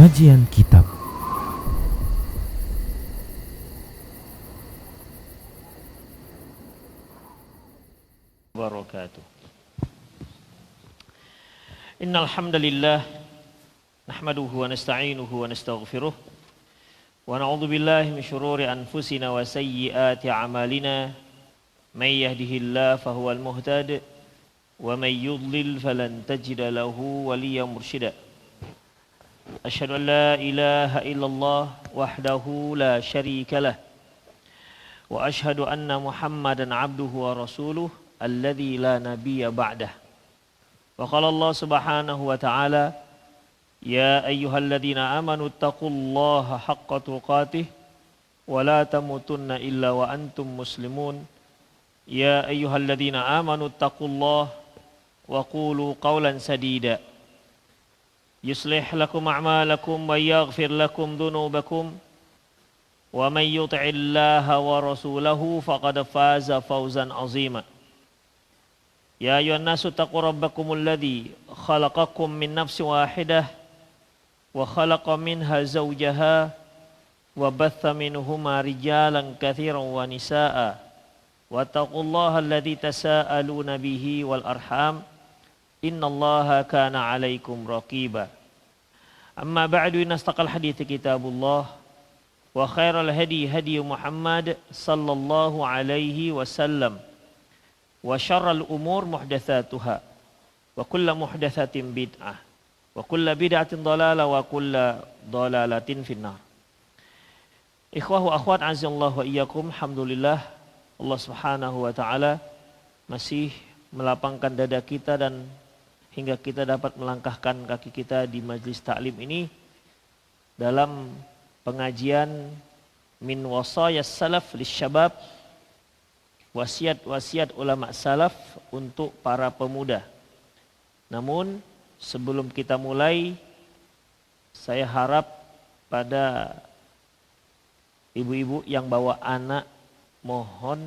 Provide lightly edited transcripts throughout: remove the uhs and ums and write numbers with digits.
Kajian Kitab. Wabarakatuh. Innal hamdalillah nahmaduhu wa nasta'inuhu wa nastaghfiruh wa na'udzu billahi min shururi anfusina wa sayyiati a'malina may yahdihillahu fahuwal muhtadi wa may yudlil falan tajida lahu waliyyan mursyida. Asyhadu an la ilaha illallah wahdahu la syarika lah wa asyhadu anna Muhammadan abduhu wa rasuluh alladzi la nabiyya ba'dah. Wa qala Allah subhanahu wa ta'ala ya ayyuhalladzina amanu taqullaha haqqa tuqatih wa la tamutunna illa wa antum muslimun. Ya ayyuhalladzina amanu taqullaha wa qulu qawlan sadida yuslih lakum a'malakum wa yaghfir lakum dhunubakum wa man yuti'illaha wa rasulahu faqad faza fawzan 'azima. Ya ayyuhan nasu taqu rabbakumul ladzi khalaqakum min nafsin wahidah wa khalaqa minha zawjaha wa batha minhuma rijalan katsiran wa nisaa'a wattaqullaha alladzi tasaaluna bihi wal arham innallaha kana 'alaikum raqiba. Amma ba'du, inastaqal hadithi kitabullah wa khairal hadi hadi Muhammad sallallahu alaihi wasallam wa syarral umur muhdatsatuha wa kullu muhdatsatin bid'ah wa kullu bid'atin dhalalah wa kullu dhalalatin finnar. Ikhwah wa akhwat azallahu wa iyyakum, alhamdulillah Allah Subhanahu wa taala masih melapangkan dada kita dan hingga kita dapat melangkahkan kaki kita di majlis taklim ini dalam pengajian min wasayas salaf lisyabab, wasiat-wasiat ulama salaf untuk para pemuda. Namun sebelum kita mulai, saya harap pada ibu-ibu yang bawa anak, mohon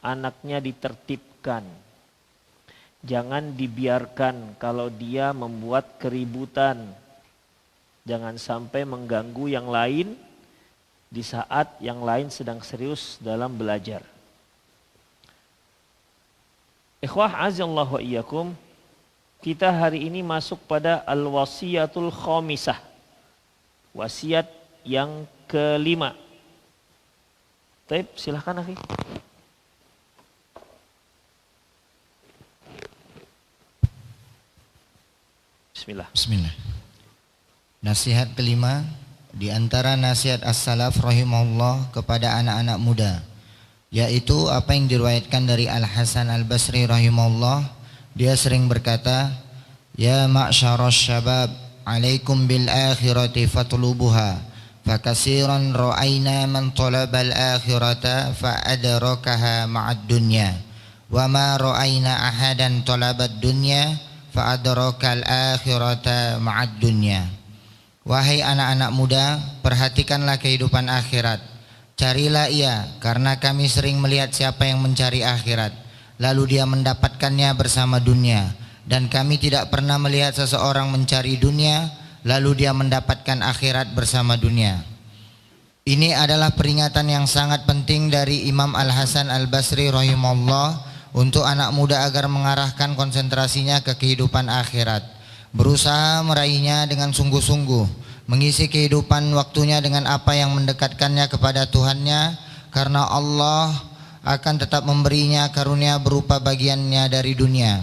anaknya ditertibkan. Jangan dibiarkan kalau dia membuat keributan. Jangan sampai mengganggu yang lain di saat yang lain sedang serius dalam belajar. Ikhwah azallahu wa iyyakum, kita hari ini masuk pada al-wasiyatul khamisah, wasiat yang kelima. Baik, silahkan akhi. Bismillah. Nasihat kelima di antara nasihat as-salaf rahimahullah kepada anak-anak muda, yaitu apa yang diriwayatkan dari Al-Hasan Al-Basri rahimahullah. Dia sering berkata, ya ma'syaras syabab, alaikum bil akhirati fatlubuha, fakasiran ra'ayna man talabal akhirata fa'adrakaha ma'ad dunya, wa ma ra'ayna ahadan talabad dunya fa'adrakal akhirata ma'ad dunya. Wahai anak-anak muda, perhatikanlah kehidupan akhirat. Carilah ia, karena kami sering melihat siapa yang mencari akhirat, lalu dia mendapatkannya bersama dunia. Dan kami tidak pernah melihat seseorang mencari dunia, lalu dia mendapatkan akhirat bersama dunia. Ini adalah peringatan yang sangat penting dari Imam Al-Hasan Al-Basri rahimahullah untuk anak muda agar mengarahkan konsentrasinya ke kehidupan akhirat. Berusaha meraihnya dengan sungguh-sungguh, mengisi kehidupan waktunya dengan apa yang mendekatkannya kepada Tuhannya, karena Allah akan tetap memberinya karunia berupa bagiannya dari dunia.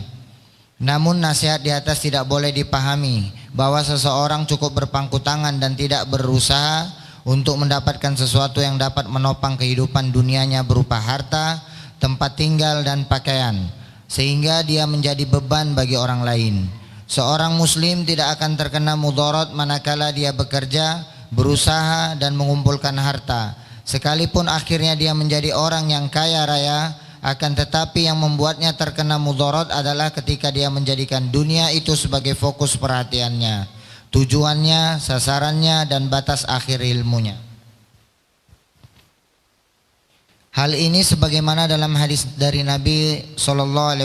Namun nasihat di atas tidak boleh dipahami bahwa seseorang cukup berpangku tangan dan tidak berusaha untuk mendapatkan sesuatu yang dapat menopang kehidupan dunianya berupa harta, tempat tinggal dan pakaian, sehingga dia menjadi beban bagi orang lain. Seorang muslim tidak akan terkena mudarat manakala dia bekerja, berusaha dan mengumpulkan harta, sekalipun akhirnya dia menjadi orang yang kaya raya. Akan tetapi yang membuatnya terkena mudarat adalah ketika dia menjadikan dunia itu sebagai fokus perhatiannya, tujuannya, sasarannya dan batas akhir ilmunya. Hal ini sebagaimana dalam hadis dari Nabi SAW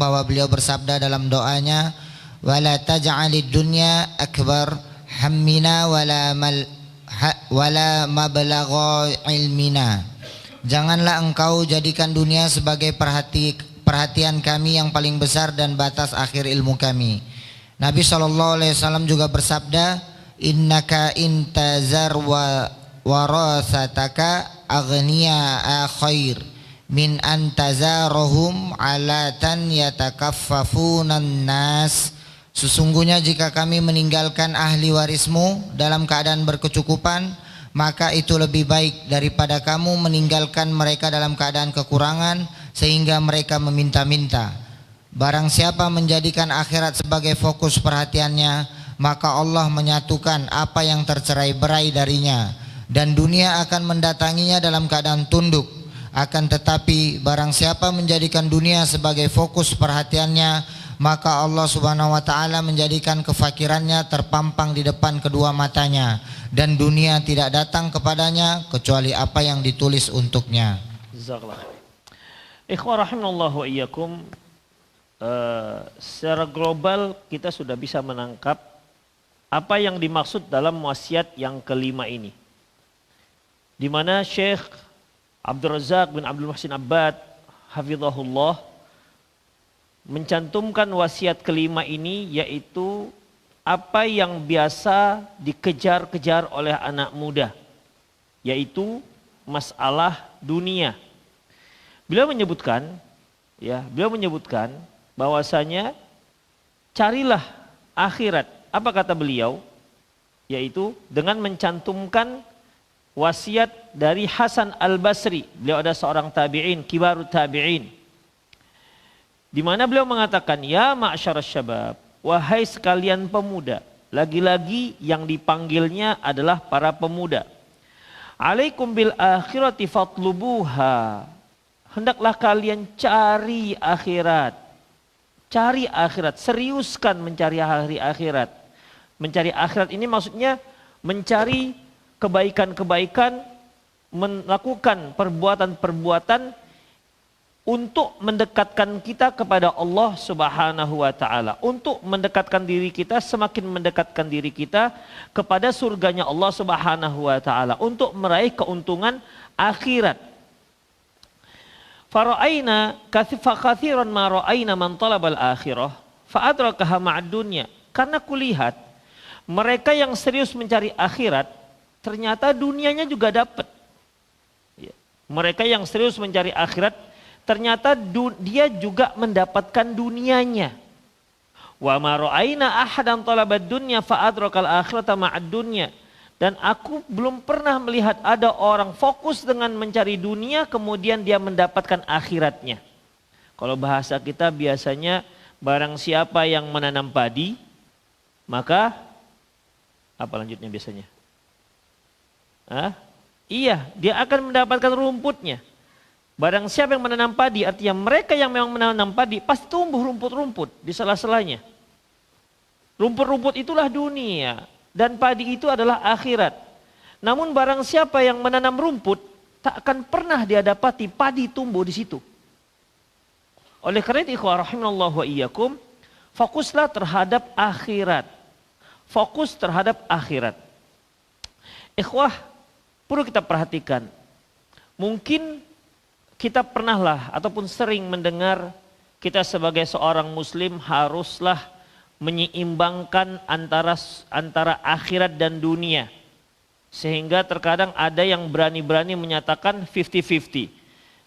bahwa beliau bersabda dalam doanya, wala taj'alid dunya akbar hammina wala mablagha ilmina. Janganlah engkau jadikan dunia sebagai perhatian kami yang paling besar dan batas akhir ilmu kami. Nabi SAW juga bersabda, innaka intazar warasataka aghniya khair min antazarahum alatan yatakaffafunan nas. Sesungguhnya jika kami meninggalkan ahli warismu dalam keadaan berkecukupan, maka itu lebih baik daripada kamu meninggalkan mereka dalam keadaan kekurangan sehingga mereka meminta-minta. Barang siapa menjadikan akhirat sebagai fokus perhatiannya, maka Allah menyatukan apa yang tercerai-berai darinya, dan dunia akan mendatanginya dalam keadaan tunduk. Akan tetapi barang siapa menjadikan dunia sebagai fokus perhatiannya, maka Allah Subhanahu wa taala menjadikan kefakirannya terpampang di depan kedua matanya, dan dunia tidak datang kepadanya kecuali apa yang ditulis untuknya. Jazakallah. Ikhwah rahimallahu wa iyyakum, secara global kita sudah bisa menangkap apa yang dimaksud dalam wasiat yang kelima ini, di mana Syekh Abdul Razak bin Abdul Muhsin Abbad hafizahullah mencantumkan wasiat kelima ini, yaitu apa yang biasa dikejar-kejar oleh anak muda, yaitu masalah dunia. Beliau menyebutkan bahwasanya carilah akhirat. Apa kata beliau? Yaitu dengan mencantumkan wasiat dari Hasan Al-Basri. Beliau ada seorang tabi'in, kibarut tabi'in, di mana beliau mengatakan, ya ma'syarasy syabab, wahai sekalian pemuda, lagi-lagi yang dipanggilnya adalah para pemuda. Alaikum bil akhirati fatlubuha. Hendaklah kalian cari akhirat. Cari akhirat, seriuskan mencari hari akhirat. Mencari akhirat ini maksudnya mencari kebaikan-kebaikan, melakukan perbuatan-perbuatan untuk mendekatkan kita kepada Allah Subhanahu wa taala, untuk mendekatkan diri kita, semakin mendekatkan diri kita kepada surganya Allah Subhanahu wa taala, untuk meraih keuntungan akhirat. Fara'aina kathiran ma ra'aina man talabal akhirah fa adrakaha ma'ad dunya. Karena kulihat mereka yang serius mencari akhirat ternyata dunianya juga dapat. Mereka yang serius mencari akhirat ternyata dia juga mendapatkan dunianya. Wa ma ra'aina ahadan talabad dunya fa adrakal akhirata ma'ad dunya. Dan aku belum pernah melihat ada orang fokus dengan mencari dunia kemudian dia mendapatkan akhiratnya. Kalau bahasa kita biasanya barang siapa yang menanam padi, maka apa lanjutnya biasanya? Iya, dia akan mendapatkan rumputnya. Barang siapa yang menanam padi, artinya mereka yang memang menanam padi pasti tumbuh rumput-rumput di sela-selanya. Rumput-rumput itulah dunia dan padi itu adalah akhirat. Namun barang siapa yang menanam rumput, tak akan pernah dia dapati padi tumbuh di situ. Oleh karena itu ikhwah rahimallahu wa iyyakum, fokuslah terhadap akhirat. Fokus terhadap akhirat. Ikhwah, perlu kita perhatikan. Mungkin kita pernahlah ataupun sering mendengar kita sebagai seorang muslim haruslah menyeimbangkan antara akhirat dan dunia. Sehingga terkadang ada yang berani-berani menyatakan 50-50.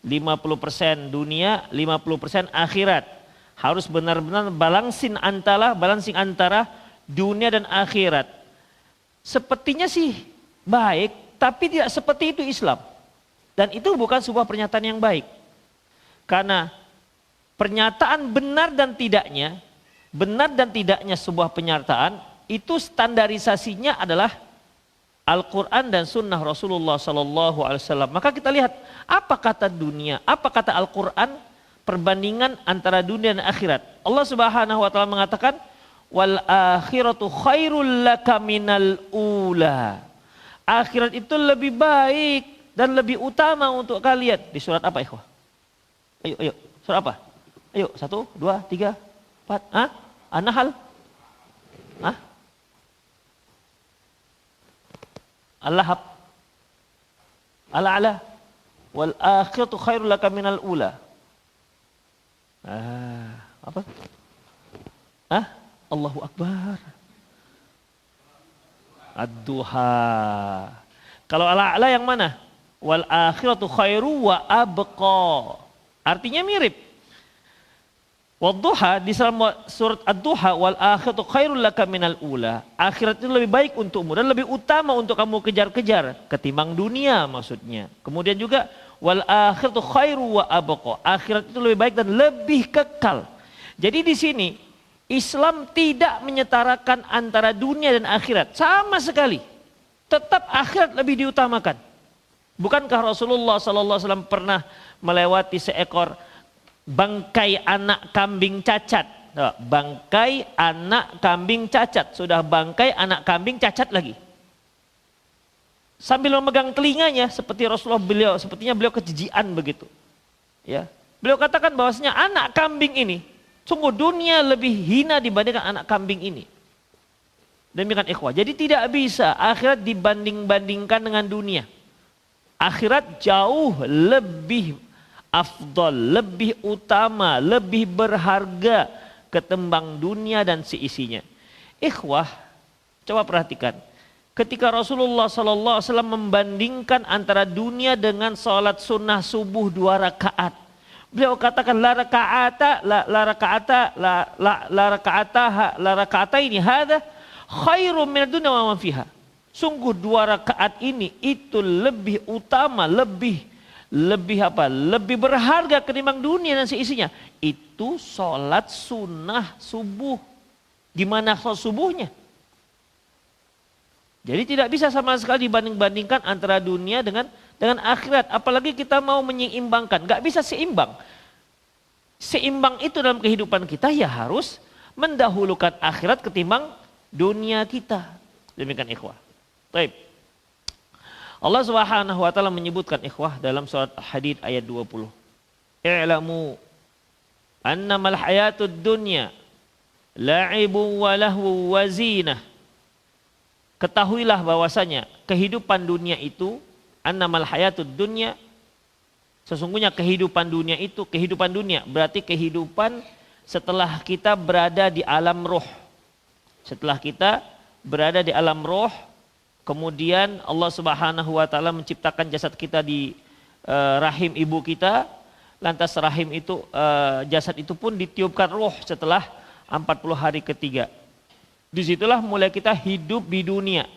50% dunia, 50% akhirat. Harus benar-benar balancing antara dunia dan akhirat. Sepertinya sih baik, tapi tidak seperti itu Islam. Dan itu bukan sebuah pernyataan yang baik. Karena pernyataan benar dan tidaknya sebuah pernyataan itu standarisasinya adalah Al-Quran dan Sunnah Rasulullah SAW. Maka kita lihat apa kata dunia, apa kata Al-Quran, perbandingan antara dunia dan akhirat. Allah Subhanahu Wa Taala mengatakan, wal akhiratu khairul laka minal ula. Akhirat itu lebih baik dan lebih utama untuk kalian. Di surat apa ikhwah? Ayo, surat apa? Ayo, 1, 2, 3, 4. An-Nahl? Al-Lahab. Al-a'la. Wal akhiratu khairul laka minal ula. Apa? Allahu Akbar. Ad-duha. Kalau al-a'la yang mana? Wal akhiratu khairu wa abqa. Artinya mirip. Wadduha di dalam surat Ad-Duha wal akhiratu khairul laka minal ula. Akhirat itu lebih baik untukmu dan lebih utama untuk kamu kejar-kejar ketimbang dunia maksudnya. Kemudian juga wal akhiratu khairu wa abqa. Akhirat itu lebih baik dan lebih kekal. Jadi di sini Islam tidak menyetarakan antara dunia dan akhirat sama sekali. Tetap akhirat lebih diutamakan. Bukankah Rasulullah SAW pernah melewati seekor bangkai anak kambing cacat? Bangkai anak kambing cacat. Sudah bangkai anak kambing cacat lagi. Sambil memegang telinganya seperti Rasulullah sepertinya beliau kejijian begitu. Ya. Beliau katakan bahwasanya anak kambing ini sungguh dunia lebih hina dibandingkan anak kambing ini. Demikian ikhwah. Jadi tidak bisa akhirat dibanding-bandingkan dengan dunia. Akhirat jauh lebih afdal, lebih utama, lebih berharga ketimbang dunia dan seisinya. Ikhwah, coba perhatikan. Ketika Rasulullah SAW membandingkan antara dunia dengan salat sunnah subuh 2 rakaat. Beliau katakan la rakaata ini hada khairum minad dunya wa ma fiha. Sungguh 2 rakaat ini itu lebih utama, lebih berharga ketimbang dunia dan seisinya. Itu sholat sunnah subuh. Gimana sholat subuhnya? Jadi tidak bisa sama sekali dibanding-bandingkan antara dunia dengan akhirat. Apalagi kita mau menyeimbangkan. Gak bisa seimbang. Seimbang itu dalam kehidupan kita ya harus mendahulukan akhirat ketimbang dunia kita. Demikian ikhwah. Baik. Allah Subhanahu wa taala menyebutkan ikhwah dalam surat Al-Hadid ayat 20. I'lamu annamal hayatud dunya la'ibun wa lahu wa zinah. Ketahuilah bahwasanya kehidupan dunia itu annamal hayatud dunya, sesungguhnya kehidupan dunia itu kehidupan dunia berarti kehidupan setelah kita berada di alam roh. Setelah kita berada di alam roh, kemudian Allah Subhanahu wa taala menciptakan jasad kita di rahim ibu kita. Lantas rahim itu jasad itu pun ditiupkan roh setelah 40 hari ketiga. Disitulah mulai kita hidup di dunia.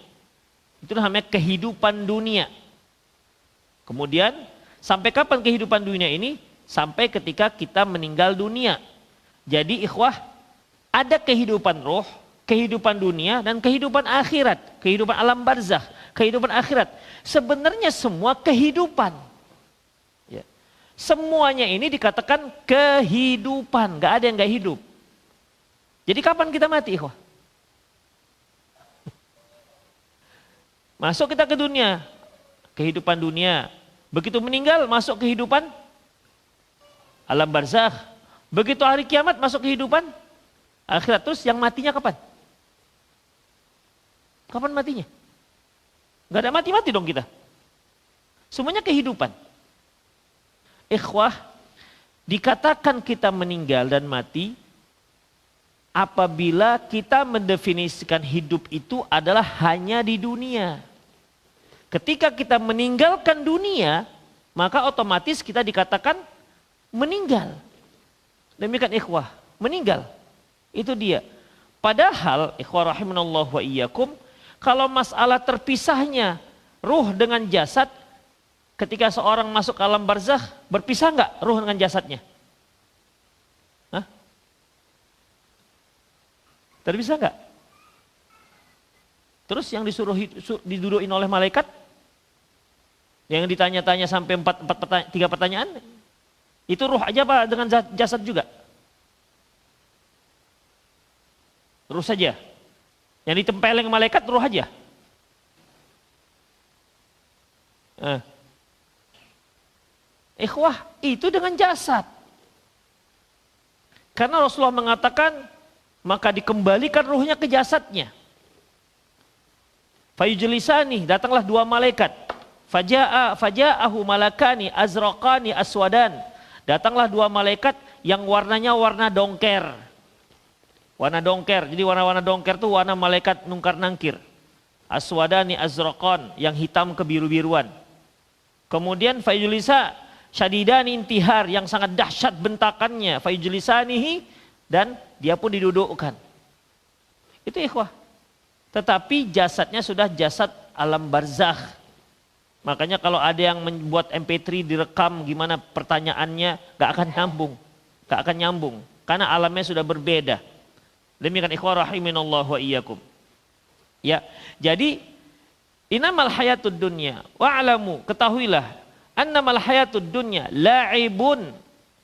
Itu namanya kehidupan dunia. Kemudian sampai kapan kehidupan dunia ini? Sampai ketika kita meninggal dunia. Jadi ikhwah, ada kehidupan roh, kehidupan dunia dan kehidupan akhirat, kehidupan alam barzakh, kehidupan akhirat. Sebenarnya semua kehidupan. Ya. Semuanya ini dikatakan kehidupan, gak ada yang gak hidup. Jadi kapan kita mati, ikhwah? Masuk kita ke dunia, kehidupan dunia. Begitu meninggal masuk kehidupan alam barzakh. Begitu hari kiamat masuk kehidupan akhirat. Terus yang matinya kapan? Kapan matinya? Gak ada mati-mati dong kita. Semuanya kehidupan. Ikhwah, dikatakan kita meninggal dan mati apabila kita mendefinisikan hidup itu adalah hanya di dunia. Ketika kita meninggalkan dunia, maka otomatis kita dikatakan meninggal. Demikian ikhwah, meninggal. Itu dia. Padahal ikhwah rahimanallah wa iyyakum, kalau masalah terpisahnya ruh dengan jasad, ketika seorang masuk ke alam barzakh, berpisah enggak ruh dengan jasadnya? Hah? Terpisah enggak? Terus yang disuruh didudukin oleh malaikat, yang ditanya-tanya sampai 3 pertanyaan, itu ruh aja apa dengan jasad juga? Ruh saja. Yang ditempeleng malaikat ruh aja. Ikhwah, itu dengan jasad. Karena Rasulullah mengatakan, maka dikembalikan ruhnya ke jasadnya. Fayujlisani, datanglah dua malaikat. Faja'ahu malakani azraqani aswadan. Datanglah dua malaikat yang warnanya warna dongker. Warna dongker. Jadi warna-warna dongker itu warna malaikat nungkar nangkir. Aswadani azraqan, yang hitam kebiru-biruan. Kemudian fayujlisa syadidani intihar, yang sangat dahsyat bentakannya. Fayujlisanihi, dan dia pun didudukkan. Itu ikhwah. Tetapi jasadnya sudah jasad alam barzakh. Makanya kalau ada yang membuat MP3 direkam gimana pertanyaannya, gak akan nyambung. Gak akan nyambung. Karena alamnya sudah berbeda. Demikian ikhwah rahiminallah wa iyyakum. Ya, jadi innamal hayatud dunya wa'lamu, ketahuilah, annamal hayatud dunya la'ibun.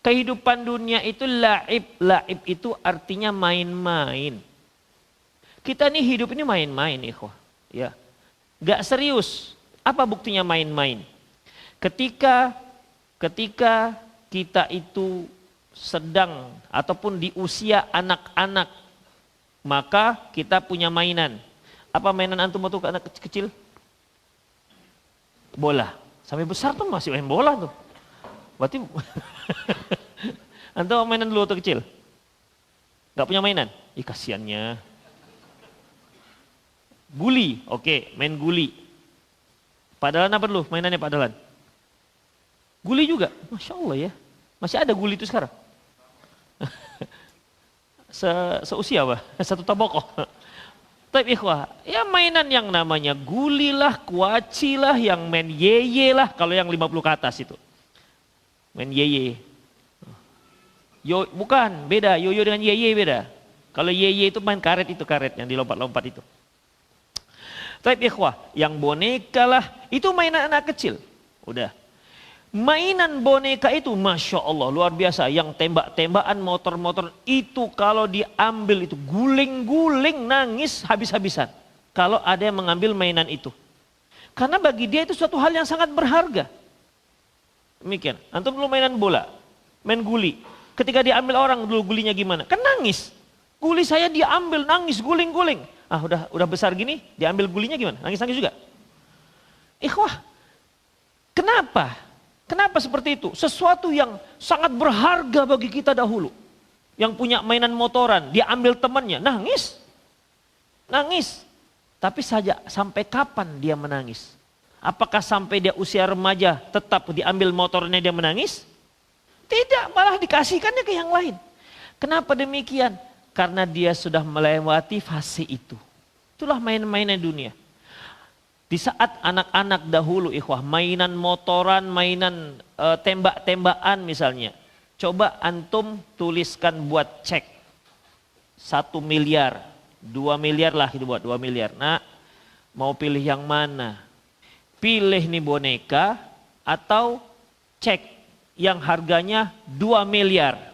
Kehidupan dunia itu la'ib. La'ib itu artinya main-main. Kita nih hidup ini main-main ikhwah. Ya. Gak serius. Apa buktinya main-main? Ketika kita itu sedang ataupun di usia anak-anak, maka kita punya mainan. Apa mainan antum waktu anak kecil? Bola. Sampai besar tuh masih main bola tuh. Berarti antum mainan dulu waktu kecil? Gak punya mainan? Ih kasiannya. Guli, oke, main guli. Padalan apa dulu mainannya padalan? Guli juga, Masya Allah ya. Masih ada guli itu sekarang? Seusia apa? Satu tabokoh. Tapi ikhwah, ya mainan yang namanya guli lah, kuaci lah, yang main yeye lah, kalau yang 50 ke atas itu. Main yeye. Bukan, beda, yoyo dengan yeye beda. Kalau yeye itu main karet yang dilompat-lompat itu. Tapi ikhwah, yang boneka lah, itu mainan anak kecil. Udah. Mainan boneka itu Masya Allah luar biasa. Yang tembak-tembakan motor-motor itu kalau diambil itu guling-guling nangis habis-habisan. Kalau ada yang mengambil mainan itu. Karena bagi dia itu suatu hal yang sangat berharga. Demikian. Antum dulu mainan bola, main guli. Ketika diambil orang dulu gulinya gimana? Kan nangis. Guli saya diambil nangis guling-guling. Ah udah besar gini, diambil gulinya gimana? Nangis-nangis juga. Ikhwah, kenapa? Kenapa seperti itu? Sesuatu yang sangat berharga bagi kita dahulu. Yang punya mainan motoran, diambil temannya, nangis. Nangis. Tapi sampai kapan dia menangis? Apakah sampai dia usia remaja tetap diambil motornya dia menangis? Tidak, malah dikasihkannya ke yang lain. Kenapa demikian? Karena dia sudah melewati fase itu. Itulah main-mainan dunia. Di saat anak-anak dahulu ikhwah, mainan motoran, mainan tembak-tembakan misalnya. Coba antum tuliskan buat cek. 1 miliar, 2 miliar lah itu buat 2 miliar. Nah, mau pilih yang mana? Pilih nih boneka atau cek yang harganya 2 miliar.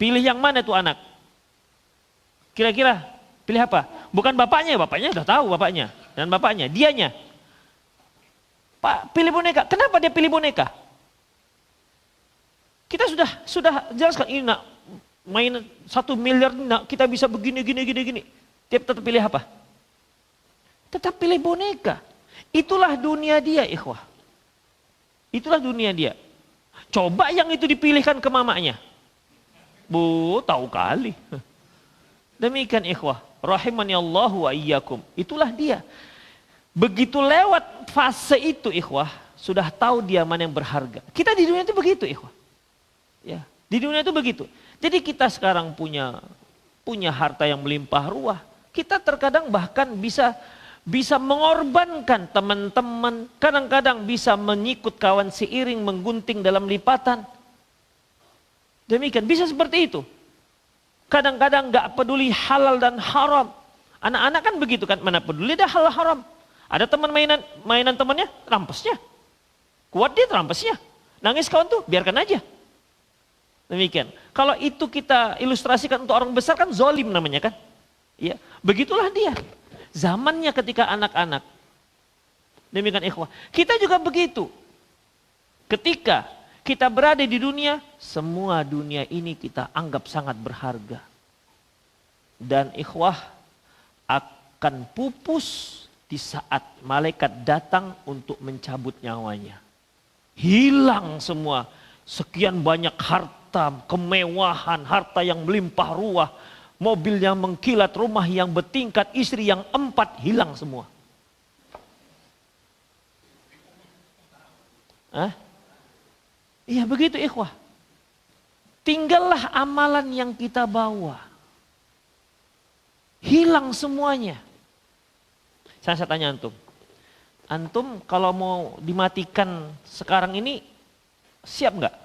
Pilih yang mana tuh anak? Kira-kira pilih apa? Bukan bapaknya udah tahu bapaknya. Dan bapaknya, dianya. Pak, pilih boneka. Kenapa dia pilih boneka? Kita sudah jelaskan ini nak, main 1 miliar nak, kita bisa begini. Dia tetap pilih apa? Tetap pilih boneka. Itulah dunia dia ikhwah. Itulah dunia dia. Coba yang itu dipilihkan ke mamanya. Bu, tahu kali. Demikian ikhwah, rahimani Allah wa iyyakum. Itulah dia. Begitu lewat fase itu ikhwah, sudah tahu dia mana yang berharga. Kita di dunia itu begitu ikhwah. Ya, di dunia itu begitu. Jadi kita sekarang punya harta yang melimpah ruah. Kita terkadang bahkan bisa mengorbankan teman-teman, kadang-kadang bisa mengikut kawan seiring menggunting dalam lipatan. Demikian, bisa seperti itu. Kadang-kadang gak peduli halal dan haram. Anak-anak kan begitu kan, mana peduli dah halal haram. Ada teman mainan temannya, rampasnya. Kuat dia rampasnya. Nangis kawan tuh, biarkan aja. Demikian. Kalau itu kita ilustrasikan untuk orang besar kan zolim namanya kan. Ya, begitulah dia. Zamannya ketika anak-anak. Demikian ikhwah. Kita juga begitu. Ketika kita berada di dunia, semua dunia ini kita anggap sangat berharga. Dan ikhwah, akan pupus di saat malaikat datang untuk mencabut nyawanya. Hilang semua. Sekian banyak harta, kemewahan, harta yang melimpah ruah, mobil yang mengkilat, rumah yang bertingkat, istri yang 4, hilang semua. Iya begitu ikhwah. Tinggallah amalan yang kita bawa. Hilang semuanya. Saya tanya antum. Antum kalau mau dimatikan sekarang ini, siap nggak?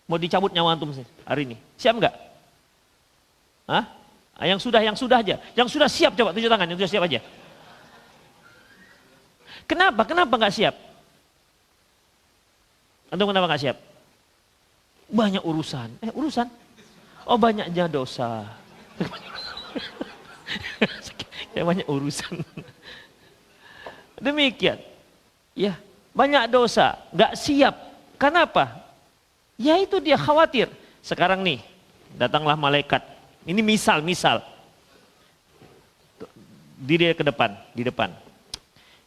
Mau dicabut nyawa antum hari ini? Siap nggak? Yang sudah aja. Yang sudah siap coba tunjuk tangan, yang sudah siap aja. Kenapa nggak siap? Antum kenapa nggak siap? Banyak urusan. Urusan? Oh banyaknya dosa. Banyak urusan. Demikian. Ya, banyak dosa, nggak siap. Kenapa? Ya itu dia khawatir. Sekarang nih, datanglah malaikat. Ini misal. Di depan.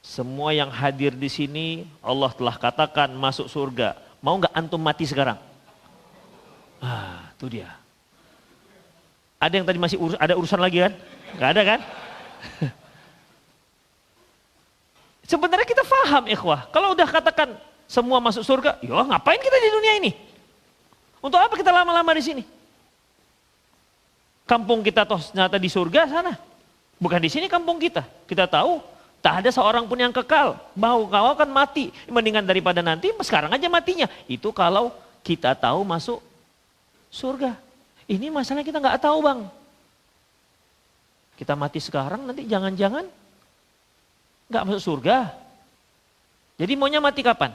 Semua yang hadir di sini Allah telah katakan masuk surga. Mau nggak antum mati sekarang? Itu dia. Ada yang tadi masih ada urusan lagi kan? Nggak ada kan? Sebenarnya kita paham ikhwah. Kalau udah katakan semua masuk surga, ya ngapain kita di dunia ini? Untuk apa kita lama-lama di sini? Kampung kita toh ternyata di surga sana. Bukan di sini kampung kita. Kita tahu tak ada seorang pun yang kekal. Mau kau kan mati. Mendingan daripada nanti sekarang aja matinya. Itu kalau kita tahu masuk surga. Ini masalah kita nggak tahu bang. Kita mati sekarang nanti jangan-jangan nggak masuk surga. Jadi maunya mati kapan?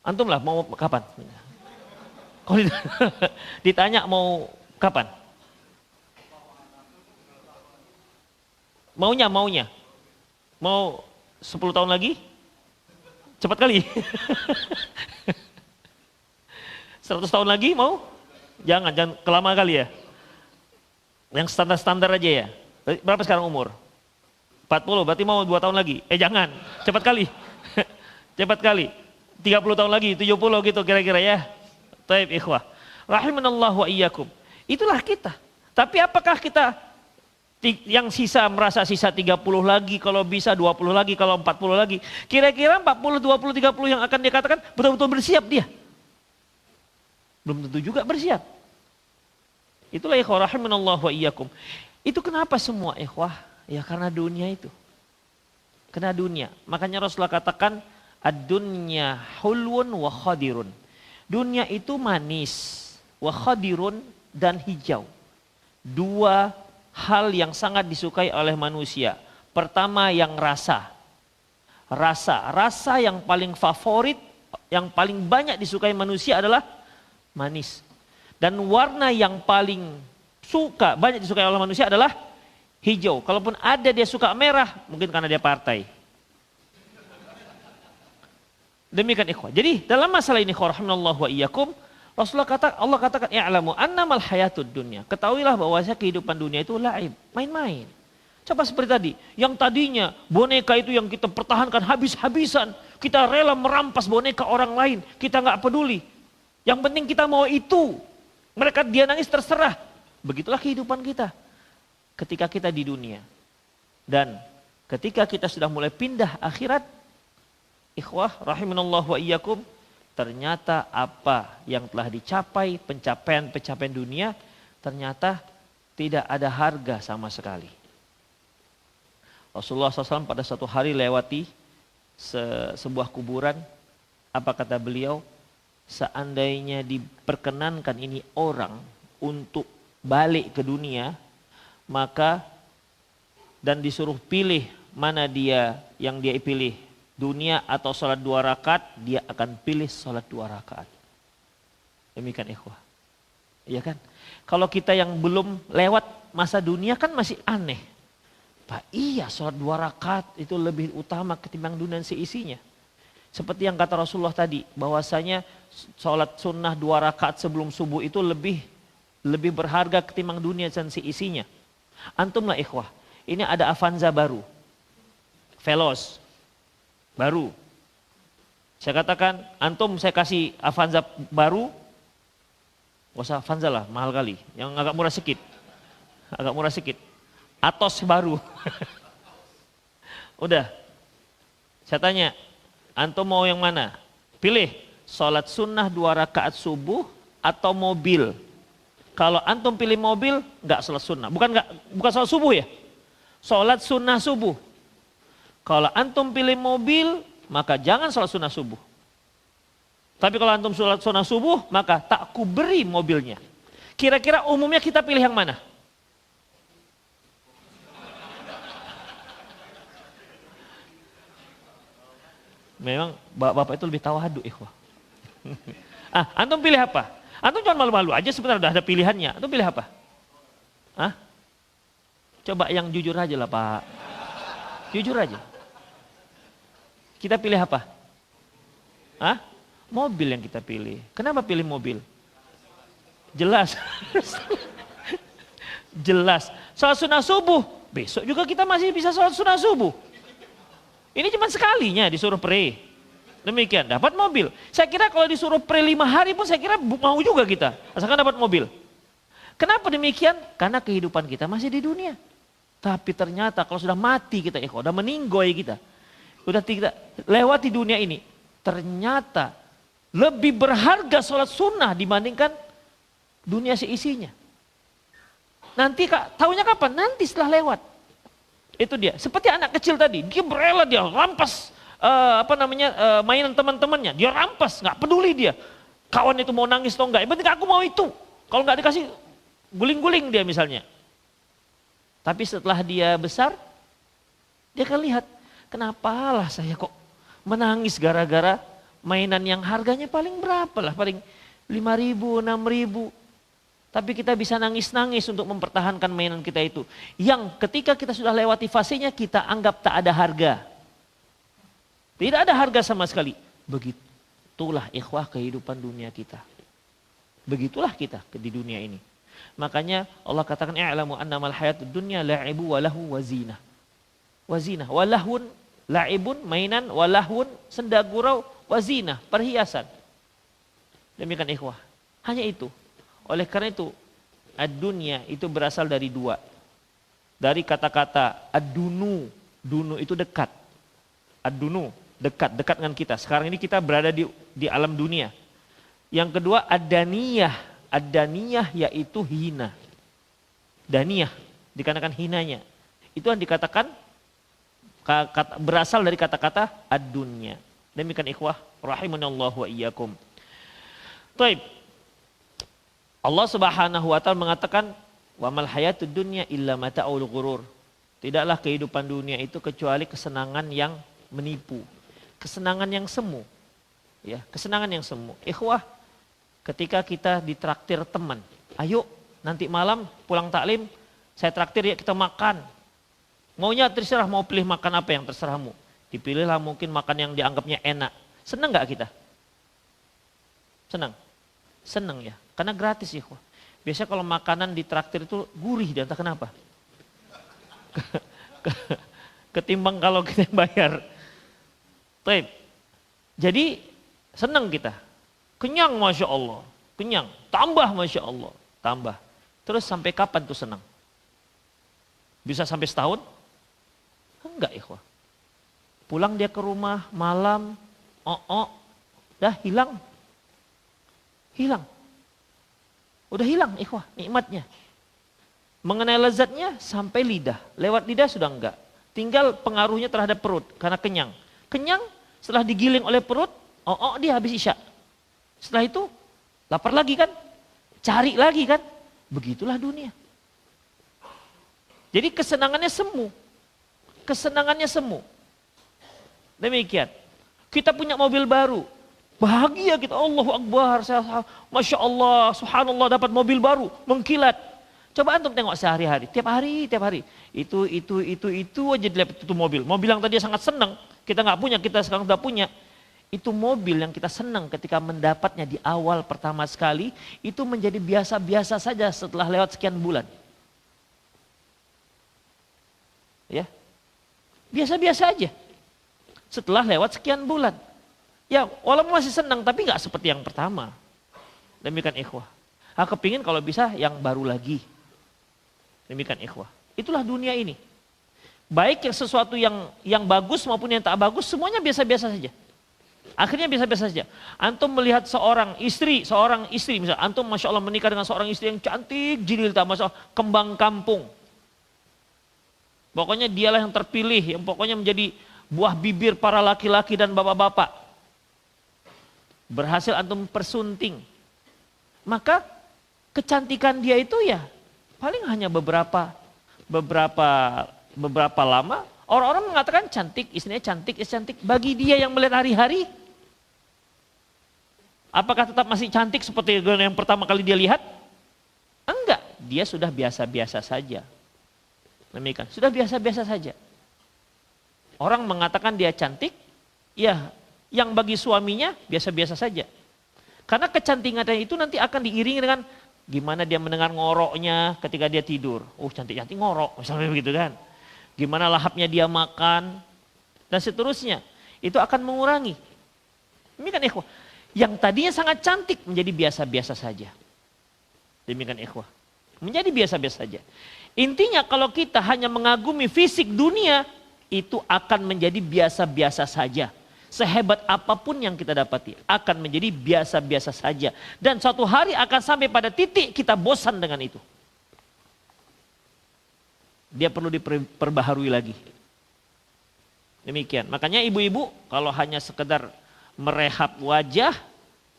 Antum lah mau kapan? Kalau ditanya mau kapan? Maunya? Mau 10 tahun lagi? Cepat kali. 100 tahun lagi mau? Jangan kelama kali ya. Yang standar-standar aja ya. Berapa sekarang umur? 40, berarti mau 2 tahun lagi. Jangan, cepat kali. Cepat kali. 30 tahun lagi, 70 gitu kira-kira ya. Taib ikhwah. Rahimanallahu wa iyyakum. Itulah kita. Tapi apakah kita yang sisa merasa sisa 30 lagi, kalau bisa 20 lagi, kalau 40 lagi. Kira-kira 40, 20, 30 yang akan dikatakan betul-betul bersiap dia. Belum tentu juga bersiap. Itulah ikhwah rahimanallahu wa iyyakum. Itu kenapa semua ikhwah? Ya karena dunia itu. Karena dunia. Makanya Rasulullah katakan ad-dunya hulwun wa khadirun. Dunia itu manis, wa khadirun dan hijau. 2 hal yang sangat disukai oleh manusia. Pertama yang rasa. Rasa yang paling favorit, yang paling banyak disukai manusia adalah manis. Dan warna yang paling banyak disukai oleh manusia adalah hijau. Kalaupun ada dia suka merah, mungkin karena dia partai. Demikian ikhwah. Jadi dalam masalah ini rahimanallahu wa iyyakum, Allah katakan i'lamu annamal hayatud dunya. Ketahuilah bahwasanya kehidupan dunia itu laib, main-main. Coba seperti tadi, yang tadinya boneka itu yang kita pertahankan habis-habisan, kita rela merampas boneka orang lain, kita nggak peduli. Yang penting kita mau itu. Mereka dia nangis terserah. Begitulah kehidupan kita ketika kita di dunia. Dan ketika kita sudah mulai pindah akhirat, ikhwah rahimanallahu wa iyyakum, ternyata apa yang telah dicapai, pencapaian dunia, ternyata tidak ada harga sama sekali. Rasulullah SAW pada satu hari lewati sebuah kuburan, apa kata beliau? Seandainya diperkenankan ini orang untuk balik ke dunia, maka dan disuruh pilih mana dia yang dia pilih, dunia atau sholat 2 rakaat, dia akan pilih sholat 2 rakaat. Demikian ikhwah. Iya kan? Kalau kita yang belum lewat masa dunia kan masih aneh. Pak, iya sholat 2 rakaat itu lebih utama ketimbang dunia dan seisinya. Seperti yang kata Rasulullah tadi, bahwasanya sholat sunnah 2 rakaat sebelum subuh itu lebih berharga ketimbang dunia dan seisinya. Antum lah ikhwah, ini ada Avanza baru, Veloz baru. Saya katakan, antum saya kasih Avanza baru, gak usah Avanza lah, mahal kali. Yang agak murah sedikit. Agak murah sedikit. Atos baru. Udah. Saya tanya, antum mau yang mana? Pilih, sholat sunnah 2 rakaat subuh atau mobil. Kalau antum pilih mobil, enggak sholat sunnah. Bukan sholat subuh ya? Sholat sunnah subuh. Kalau antum pilih mobil, maka jangan sholat sunnah subuh. Tapi kalau antum sholat sunnah subuh, maka tak kuberi mobilnya. Kira-kira umumnya kita pilih yang mana? Memang bapak-bapak itu lebih tawadu, ikhwah. Antum pilih apa? Antum cuma malu-malu aja sebenarnya udah ada pilihannya. Antum pilih apa? Coba yang jujur aja lah Pak. Jujur aja. Kita pilih apa? Mobil yang kita pilih. Kenapa pilih mobil? Jelas. Jelas. Sholat sunnah subuh. Besok juga kita masih bisa sholat sunnah subuh. Ini cuma sekalinya disuruh pray. Demikian, dapat mobil. Saya kira kalau disuruh pray 5 hari pun saya kira mau juga kita. Asalkan dapat mobil. Kenapa demikian? Karena kehidupan kita masih di dunia. Tapi ternyata kalau sudah mati kita, udah meninggoy kita. Udah tidak lewati dunia ini. Ternyata lebih berharga sholat sunnah dibandingkan dunia seisinya. Nanti tahunya kapan? Nanti setelah lewat. Itu dia. Seperti anak kecil tadi, dia berela, dia rampas mainan teman-temannya, dia rampas, nggak peduli dia. Kawan itu mau nangis atau enggak, yang penting aku mau itu. Kalau nggak dikasih, guling-guling dia misalnya. Tapi setelah dia besar, dia akan lihat, kenapalah saya kok menangis gara-gara mainan yang harganya paling berapa lah, paling 5.000, 6.000. Tapi kita bisa nangis-nangis untuk mempertahankan mainan kita itu. Yang ketika kita sudah lewati fasenya, kita anggap tak ada harga. Tidak ada harga sama sekali. Begitulah ikhwah kehidupan dunia kita. Begitulah kita di dunia ini. Makanya Allah katakan, i'lamu annamal hayatud dunya la'ibu wa lahu wa zinah. Wa zinah, wa lahun, la'ibun, mainan, wa lahun, senda gurau, wa zinah, perhiasan. Demikian ikhwah. Hanya itu. Oleh karena itu, ad-dunya itu berasal dari 2. Dari kata-kata ad-dunu. Dunu itu dekat. Ad-dunu, dekat dengan kita. Sekarang ini kita berada di alam dunia. Yang kedua, ad-daniyah. Ad-daniyah yaitu hina. Daniyah, dikarenakan hinanya. Itu yang dikatakan, berasal dari kata-kata ad-dunya. Demikian ikhwah, rahimanallahu wa iyyakum. Baik. Allah Subhanahu wa taala mengatakan, wa mal hayatud dunya illa mata'ul ghurur. Tidaklah kehidupan dunia itu kecuali kesenangan yang menipu. Kesenangan yang semu. Ya, kesenangan yang semu. Ikhwah, ketika kita ditraktir teman, ayo nanti malam pulang taklim, saya traktir ya kita makan. Maunya terserah, mau pilih makan apa yang terserahmu. Dipilihlah mungkin makan yang dianggapnya enak. Senang gak kita? Senang? Senang ya. Karena gratis ya. Biasanya kalau makanan di traktir itu gurih dan entah kenapa. Ketimbang kalau kita bayar. Baik. Jadi senang kita. Kenyang Masya Allah. Kenyang. Tambah Masya Allah. Tambah. Terus sampai kapan tuh senang? Bisa sampai setahun? Enggak ikhwah. Pulang dia ke rumah malam. Dah hilang. Hilang. Udah hilang ikhwah nikmatnya. Mengenai lezatnya sampai lidah. Lewat lidah sudah enggak. Tinggal pengaruhnya terhadap perut karena kenyang. Kenyang setelah digiling oleh perut, dia habis isya. Setelah itu lapar lagi kan? Cari lagi kan? Begitulah dunia. Jadi kesenangannya semu. Kesenangannya semu. Demikian. Kita punya mobil baru. Bahagia kita, Allahu Akbar, Masya Allah, Subhanallah dapat mobil baru, mengkilat. Coba antum tengok sehari-hari, tiap hari. Itu aja dilihat itu mobil. Mobil yang tadi sangat senang, kita nggak punya, kita sekarang sudah punya. Itu mobil yang kita senang ketika mendapatnya di awal pertama sekali, itu menjadi biasa-biasa saja setelah lewat sekian bulan. Ya. Biasa-biasa aja. Setelah lewat sekian bulan. Ya, walaupun masih senang tapi nggak seperti yang pertama. Demikian ikhwah. Kepingin kalau bisa yang baru lagi. Demikian ikhwah. Itulah dunia ini. Baik yang sesuatu yang bagus maupun yang tak bagus, semuanya biasa-biasa saja. Akhirnya biasa-biasa saja. Antum melihat seorang istri misalnya, antum Masya Allah menikah dengan seorang istri yang cantik, jililta, Masya Allah, kembang kampung. Pokoknya dialah yang terpilih, yang pokoknya menjadi buah bibir para laki-laki dan bapak-bapak. Berhasil antum persunting. Maka kecantikan dia itu ya paling hanya beberapa lama. Orang-orang mengatakan cantik, istrinya cantik, cantik. Bagi dia yang melihat hari-hari, apakah tetap masih cantik seperti yang pertama kali dia lihat? Enggak, dia sudah biasa-biasa saja. Demikian, sudah biasa-biasa saja. Orang mengatakan dia cantik, ya yang bagi suaminya biasa-biasa saja. Karena kecantikannya itu nanti akan diiringi dengan gimana dia mendengar ngoroknya ketika dia tidur. Oh cantik-cantik ngorok, misalnya begitu kan. Gimana lahapnya dia makan, dan seterusnya. Itu akan mengurangi. Demikian ikhwah. Yang tadinya sangat cantik menjadi biasa-biasa saja. Demikian ikhwah. Menjadi biasa-biasa saja. Intinya kalau kita hanya mengagumi fisik dunia, itu akan menjadi biasa-biasa saja. Sehebat apapun yang kita dapati, akan menjadi biasa-biasa saja. Dan suatu hari akan sampai pada titik kita bosan dengan itu. Dia perlu diperbaharui lagi. Demikian. Makanya ibu-ibu kalau hanya sekedar merehab wajah,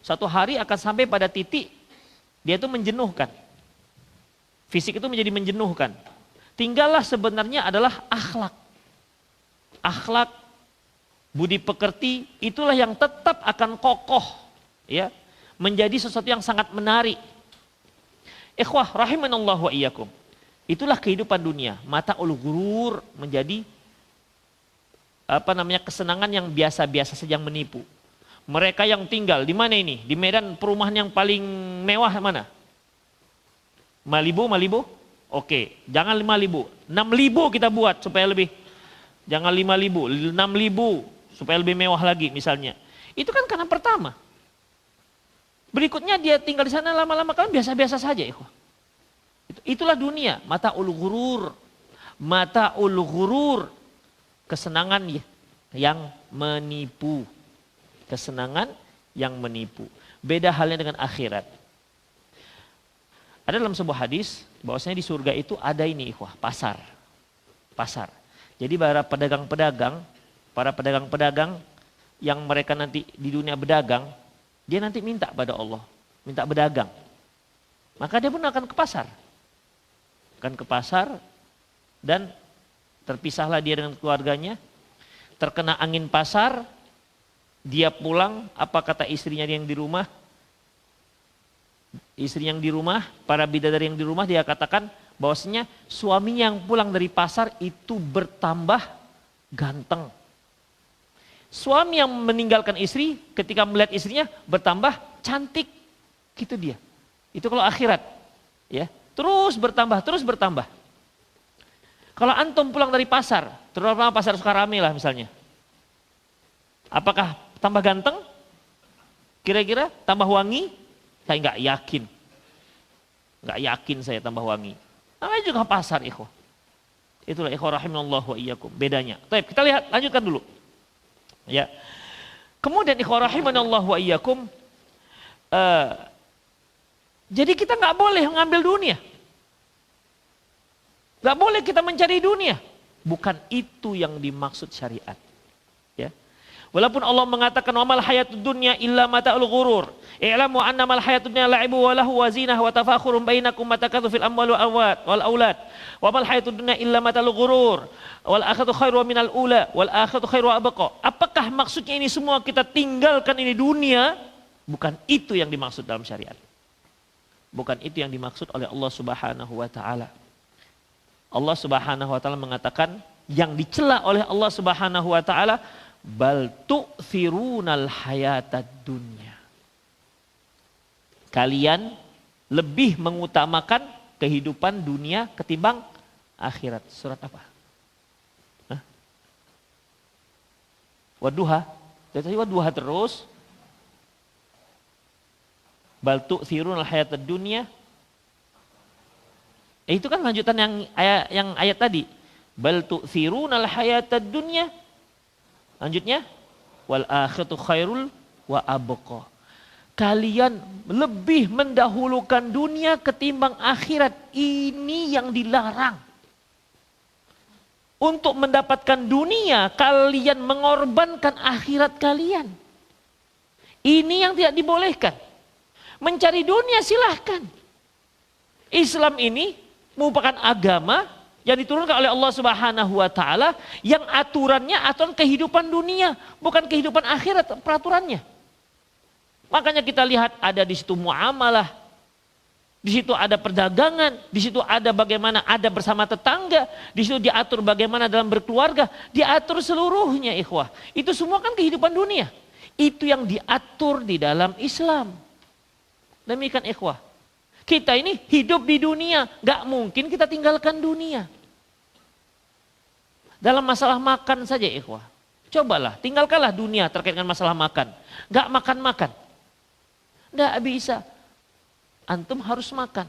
suatu hari akan sampai pada titik dia itu menjenuhkan. Fisik itu menjadi menjenuhkan. Tinggallah sebenarnya adalah akhlak. Akhlak, budi pekerti, itulah yang tetap akan kokoh. Ya, menjadi sesuatu yang sangat menarik. Ikhwah rahimanallahu wa iyyakum. Itulah kehidupan dunia. Mata'ul ghurur menjadi kesenangan yang biasa-biasa saja yang menipu. Mereka yang tinggal di mana ini? Di Medan perumahan yang paling mewah mana? Malibu? Oke, jangan 5.000. 6.000 kita buat supaya lebih. Jangan 5.000, 6.000 supaya lebih mewah lagi misalnya. Itu kan karena pertama. Berikutnya dia tinggal di sana lama-lama kan biasa-biasa saja. Itulah dunia, mata'ul ghurur, kesenangan yang menipu. Kesenangan yang menipu. Beda halnya dengan akhirat. Ada dalam sebuah hadis, bahwasanya di surga itu ada ini ikhwah, pasar. Jadi para pedagang-pedagang yang mereka nanti di dunia berdagang, dia nanti minta pada Allah, minta berdagang. Maka dia pun akan ke pasar. Dan terpisahlah dia dengan keluarganya, terkena angin pasar, dia pulang, apa kata istrinya yang di rumah? Istri yang di rumah, para bidadari yang di rumah, dia katakan bahwasanya suaminya yang pulang dari pasar itu bertambah ganteng. Suami yang meninggalkan istri ketika melihat istrinya bertambah cantik. Gitu dia. Itu kalau akhirat, ya. Terus bertambah. Kalau antum pulang dari pasar, terutama pasar Sukarame lah misalnya. Apakah tambah ganteng? Kira-kira tambah wangi? Saya nggak yakin. Nggak yakin saya tambah wangi. Namanya juga pasar ikhwah. Itulah ikhwah rahimanallahu wa iyyakum. Bedanya. Baik, kita lihat, lanjutkan dulu. Ya. Kemudian ikhwah rahimanallahu wa iyyakum. Jadi kita nggak boleh mengambil dunia. Nggak boleh kita mencari dunia. Bukan itu yang dimaksud syariat. Ya. Walaupun Allah mengatakan wa mal hayatud dunya illa mata'ul ghurur. I'lamu annamal hayatud dunya la'ibu wa lahu wa zinah wa tafakhurun bainakum matakatsu fil amwal wal aulad. Wa mal hayatud dunya illa mata'ul ghurur. Wal akhiratu khairu minal ula wal akhiratu khairu abqa. Apakah maksudnya ini semua kita tinggalkan ini dunia? Bukan itu yang dimaksud dalam syariat. Bukan itu yang dimaksud oleh Allah Subhanahu wa taala. Allah Subhanahu wa taala mengatakan yang dicela oleh Allah Subhanahu wa taala bal tu'thirunal hayatad dunya. Kalian lebih mengutamakan kehidupan dunia ketimbang akhirat. Surat apa? Wadduha. Tadi wadduha terus. Bal tu'thirunal hayatad dunya. Itu kan lanjutan yang ayat tadi. Bal tu'thirunal hayatad dunya. Lanjutnya wal akhiratu khairul wa abqa. Kalian lebih mendahulukan dunia ketimbang akhirat. Ini yang dilarang. Untuk mendapatkan dunia, kalian mengorbankan akhirat kalian. Ini yang tidak dibolehkan. Mencari dunia silahkan. Islam ini merupakan agama yang diturunkan oleh Allah Subhanahu wa taala yang aturannya aturan kehidupan dunia, bukan kehidupan akhirat peraturannya. Makanya kita lihat ada di situ muamalah, di situ ada perdagangan, di situ ada bagaimana ada bersama tetangga, di situ diatur bagaimana dalam berkeluarga, diatur seluruhnya ikhwah. Itu semua kan kehidupan dunia. Itu yang diatur di dalam Islam. Demikian ikhwah. Kita ini hidup di dunia, gak mungkin kita tinggalkan dunia. Dalam masalah makan saja ikhwah. Cobalah, tinggalkanlah dunia terkait dengan masalah makan. Gak makan-makan. Gak bisa. Antum harus makan.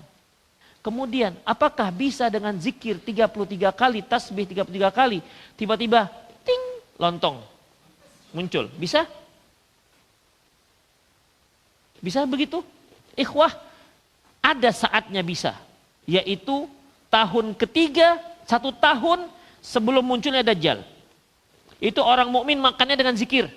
Kemudian, apakah bisa dengan zikir 33 kali, tasbih 33 kali, tiba-tiba ting, lontong muncul? Bisa? Bisa begitu? Ikhwah, ada saatnya bisa. Yaitu tahun ketiga, 1 tahun sebelum munculnya Dajjal. Itu orang mukmin makannya dengan zikir.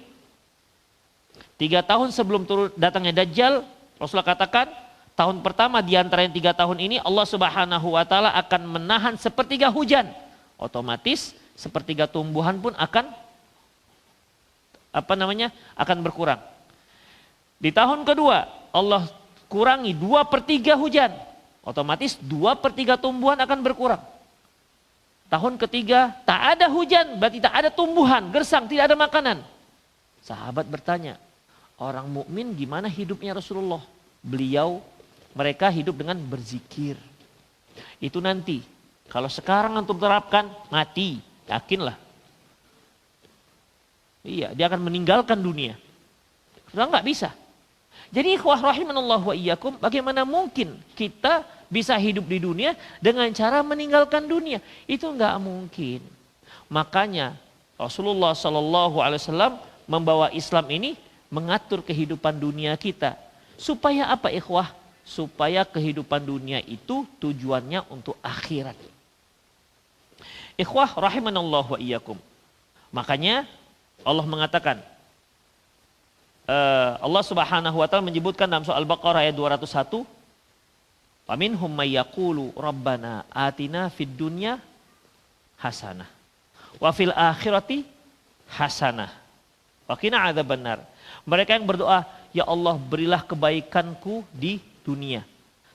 3 tahun sebelum datangnya Dajjal, Rasulullah katakan, tahun pertama di antara yang 3 tahun ini Allah Subhanahu wa taala akan menahan sepertiga hujan. Otomatis sepertiga tumbuhan pun akan akan berkurang. Di tahun kedua Allah kurangi 2/3 hujan. Otomatis 2/3 tumbuhan akan berkurang. Tahun ketiga tak ada hujan, berarti tak ada tumbuhan, gersang, tidak ada makanan. Sahabat bertanya, orang mukmin gimana hidupnya Rasulullah? Mereka hidup dengan berzikir. Itu nanti. Kalau sekarang antum terapkan, mati. Yakinlah. Iya, dia akan meninggalkan dunia. Sudah nggak bisa. Jadi ikhwah rahimanallah wa iyyakum, bagaimana mungkin kita bisa hidup di dunia dengan cara meninggalkan dunia? Itu nggak mungkin. Makanya Rasulullah SAW membawa Islam ini mengatur kehidupan dunia kita. Supaya apa ikhwah? Supaya kehidupan dunia itu tujuannya untuk akhirat. Ikhwah rahimanallah wa iyyakum. Makanya Allah mengatakan, Allah Subhanahu wa taala menyebutkan dalam surah Al-Baqarah ayat 201, "Faminhum may yaqulu rabbana atina fid dunya hasanah wa fil akhirati hasanah wa qina adzabannar." Mereka yang berdoa, ya Allah berilah kebaikanku di dunia.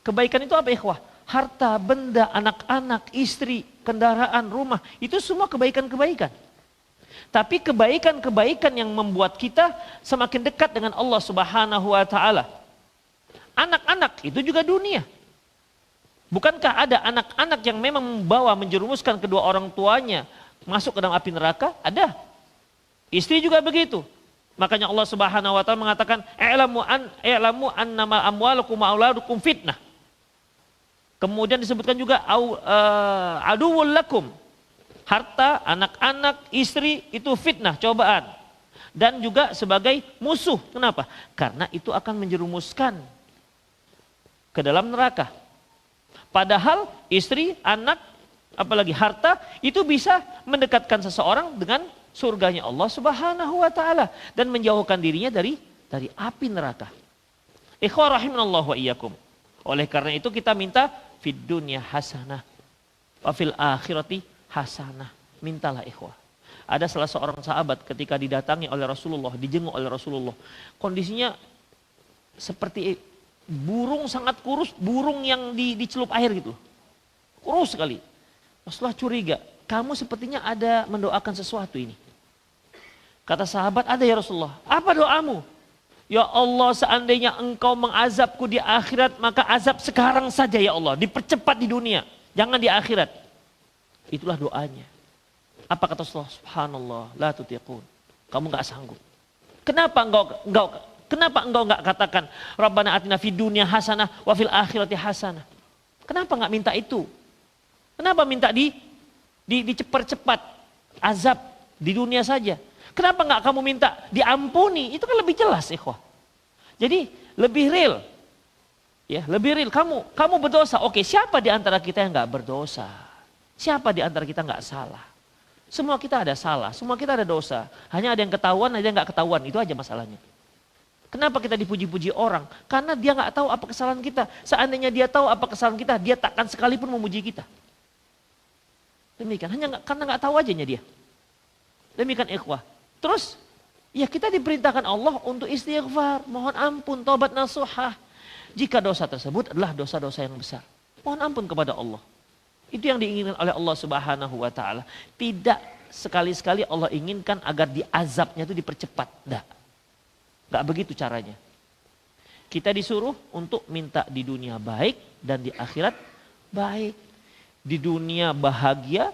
Kebaikan itu apa ikhwah? Harta, benda, anak-anak, istri, kendaraan, rumah. Itu semua kebaikan-kebaikan. Tapi kebaikan-kebaikan yang membuat kita semakin dekat dengan Allah Subhanahu wa taala. Anak-anak itu juga dunia. Bukankah ada anak-anak yang memang membawa menjerumuskan kedua orang tuanya masuk ke dalam api neraka? Ada. Istri juga begitu. Makanya Allah Subhanahu wa taala mengatakan, "I'lamu annama amwalukum wa auladukum fitnah." Kemudian disebutkan juga aduwwul lakum. Harta, anak-anak, istri itu fitnah, cobaan. Dan juga sebagai musuh. Kenapa? Karena itu akan menjerumuskan ke dalam neraka. Padahal istri, anak, apalagi harta itu bisa mendekatkan seseorang dengan surganya Allah Subhanahu wa taala dan menjauhkan dirinya dari api neraka. Ikhwah rahimanallahu wa iyyakum. Oleh karena itu kita minta fid dunya hasanah wa fil akhirati hasanah. Mintalah ikhwah. Ada salah seorang sahabat ketika didatangi oleh Rasulullah, dijenguk oleh Rasulullah. Kondisinya seperti burung sangat kurus, burung yang dicelup air gitu. Kurus sekali. Rasulullah curiga, kamu sepertinya ada mendoakan sesuatu ini. Kata sahabat, ada ya Rasulullah. Apa doamu? Ya Allah, seandainya engkau mengazabku di akhirat, maka azab sekarang saja ya Allah. Dipercepat di dunia, jangan di akhirat. Itulah doanya. Apa kata Rasulullah? Subhanallah, la tutiqun. Kamu nggak sanggup. Kenapa engkau nggak katakan Rabbana atina fid dunya hasanah wa fil akhirati hasanah? Kenapa nggak minta itu? Kenapa minta dicepat-cepat azab di dunia saja? Kenapa nggak kamu minta diampuni? Itu kan lebih jelas, ikhwah. Jadi lebih real. Ya, lebih real. Kamu berdosa. Oke, siapa di antara kita yang nggak berdosa? Siapa di antara kita nggak salah? Semua kita ada salah, semua kita ada dosa. Hanya ada yang ketahuan, ada yang nggak ketahuan. Itu aja masalahnya. Kenapa kita dipuji-puji orang? Karena dia nggak tahu apa kesalahan kita. Seandainya dia tahu apa kesalahan kita, dia takkan sekalipun memuji kita. Demikian, karena nggak tahu ajanya dia. Demikian ikhwah. Terus, ya kita diperintahkan Allah untuk istighfar, mohon ampun, taubat nasuhah. Jika dosa tersebut adalah dosa-dosa yang besar, mohon ampun kepada Allah. Itu yang diinginkan oleh Allah Subhanahu wa taala. Tidak sekali-sekali Allah inginkan agar diazabnya itu dipercepat. Enggak begitu caranya. Kita disuruh untuk minta di dunia baik dan di akhirat baik. Di dunia bahagia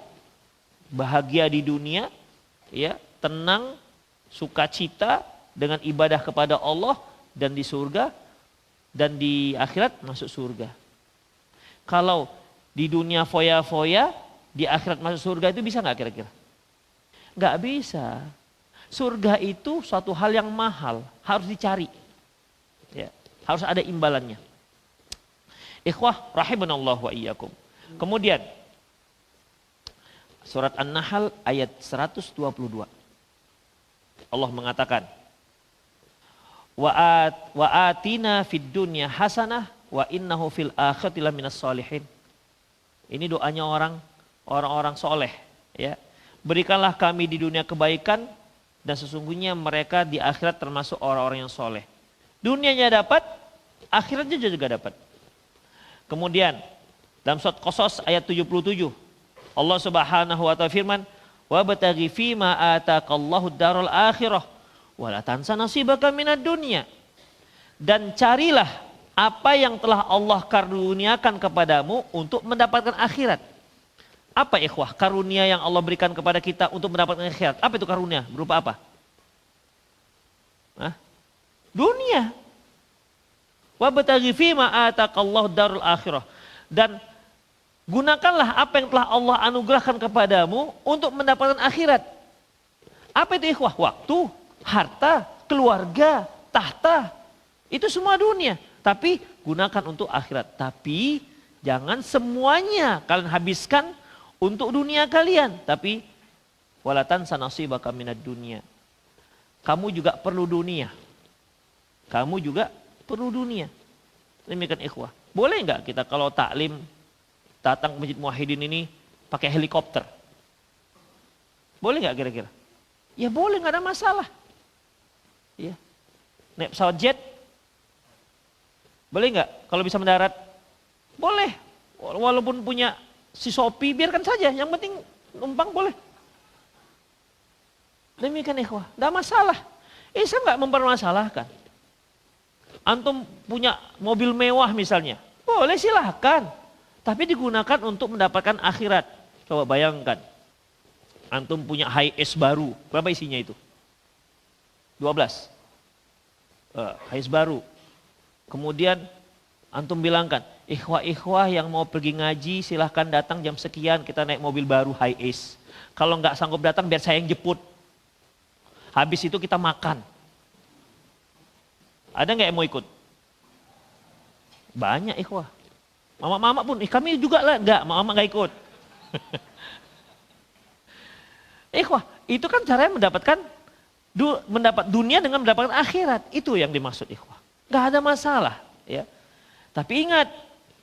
di dunia, ya, tenang, sukacita dengan ibadah kepada Allah, dan di surga dan di akhirat masuk surga. Kalau di dunia foya-foya, di akhirat masuk surga, itu bisa nggak kira-kira? Nggak bisa. Surga itu suatu hal yang mahal, harus dicari. Ya, harus ada imbalannya. Ikhwah rahimanallah wa iyyakum. Kemudian surat An-Nahl ayat 122. Allah mengatakan, wa atina fid dunya hasanah wa innahu fil akhirati laminas sholihin. Ini doanya orang-orang soleh, ya. Berikanlah kami di dunia kebaikan dan sesungguhnya mereka di akhirat termasuk orang-orang yang soleh. Dunianya dapat, akhiratnya juga dapat. Kemudian dalam surat Qasas ayat 77, Allah Subhanahu wa taala firman, "Wabtaghi fima ataqallahu darul akhirah wa la tansa nasibaka minad dunya." Dan carilah apa yang telah Allah karuniakan kepadamu untuk mendapatkan akhirat. Apa ikhwah karunia yang Allah berikan kepada kita untuk mendapatkan akhirat? Apa itu karunia? Berupa apa? Dunia. Wabtaghi fima ataqallahu darul akhirah. Dan gunakanlah apa yang telah Allah anugerahkan kepadamu untuk mendapatkan akhirat. Apa itu ikhwah? Waktu, harta, keluarga, tahta. Itu semua dunia. Tapi gunakan untuk akhirat. Tapi jangan semuanya kalian habiskan untuk dunia kalian. Tapi walatan sanasibaka minad dunia. Kamu juga perlu dunia. Kamu juga perlu dunia. Demikian ikhwah. Boleh nggak kita kalau taklim datang ke Masjid Muwahhidin ini pakai helikopter? Boleh nggak kira-kira? Ya boleh, nggak ada masalah. Ya. Naik pesawat jet. Boleh nggak? Kalau bisa mendarat? Boleh. Walaupun punya si Shopee, biarkan saja. Yang penting numpang boleh. Demikian ikhwah. Nggak masalah. Saya nggak mempermasalahkan. Antum punya mobil mewah misalnya. Boleh, silahkan. Tapi digunakan untuk mendapatkan akhirat. Coba bayangkan. Antum punya Hiace baru. Berapa isinya itu? 12. Hiace baru. Kemudian antum bilangkan, ikhwah-ikhwah yang mau pergi ngaji silahkan datang jam sekian, kita naik mobil baru Hiace. Kalau nggak sanggup datang biar saya yang jemput. Habis itu kita makan. Ada nggak yang mau ikut? Banyak ikhwah. Mama-mama pun, kami juga lah, nggak, mama nggak ikut. Ikhwah, itu kan caranya mendapat dunia dengan mendapatkan akhirat. Itu yang dimaksud ikhwah. Gak ada masalah, ya. Tapi ingat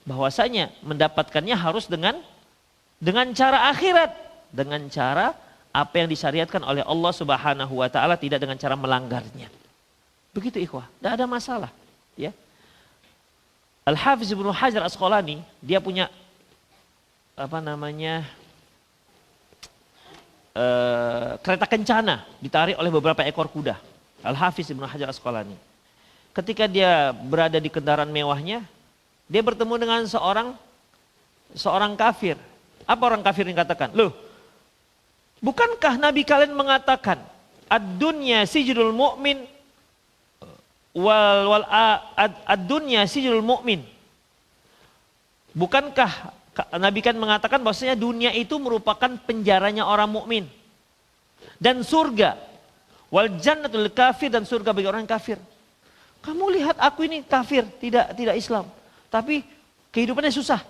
bahwasanya mendapatkannya harus dengan cara akhirat, dengan cara apa yang disyariatkan oleh Allah Subhanahu wa taala, tidak dengan cara melanggarnya. Begitu ikhwah, gak ada masalah, ya. Al-Hafiz Ibnu Hajar Asqalani, dia punya kereta kencana ditarik oleh beberapa ekor kuda. Al-Hafiz Ibnu Hajar Asqalani. Ketika dia berada di kendaraan mewahnya, dia bertemu dengan seorang kafir. Apa orang kafir yang katakan? Loh, bukankah Nabi kalian mengatakan, ad-dunya sijnul mu'min ad-dunya sijnul mu'min. Bukankah Nabi kan mengatakan bahwasanya dunia itu merupakan penjaranya orang mukmin. Dan surga wal jannatul kafir, dan surga bagi orang kafir. Kamu lihat aku ini kafir, tidak Islam, tapi kehidupannya susah.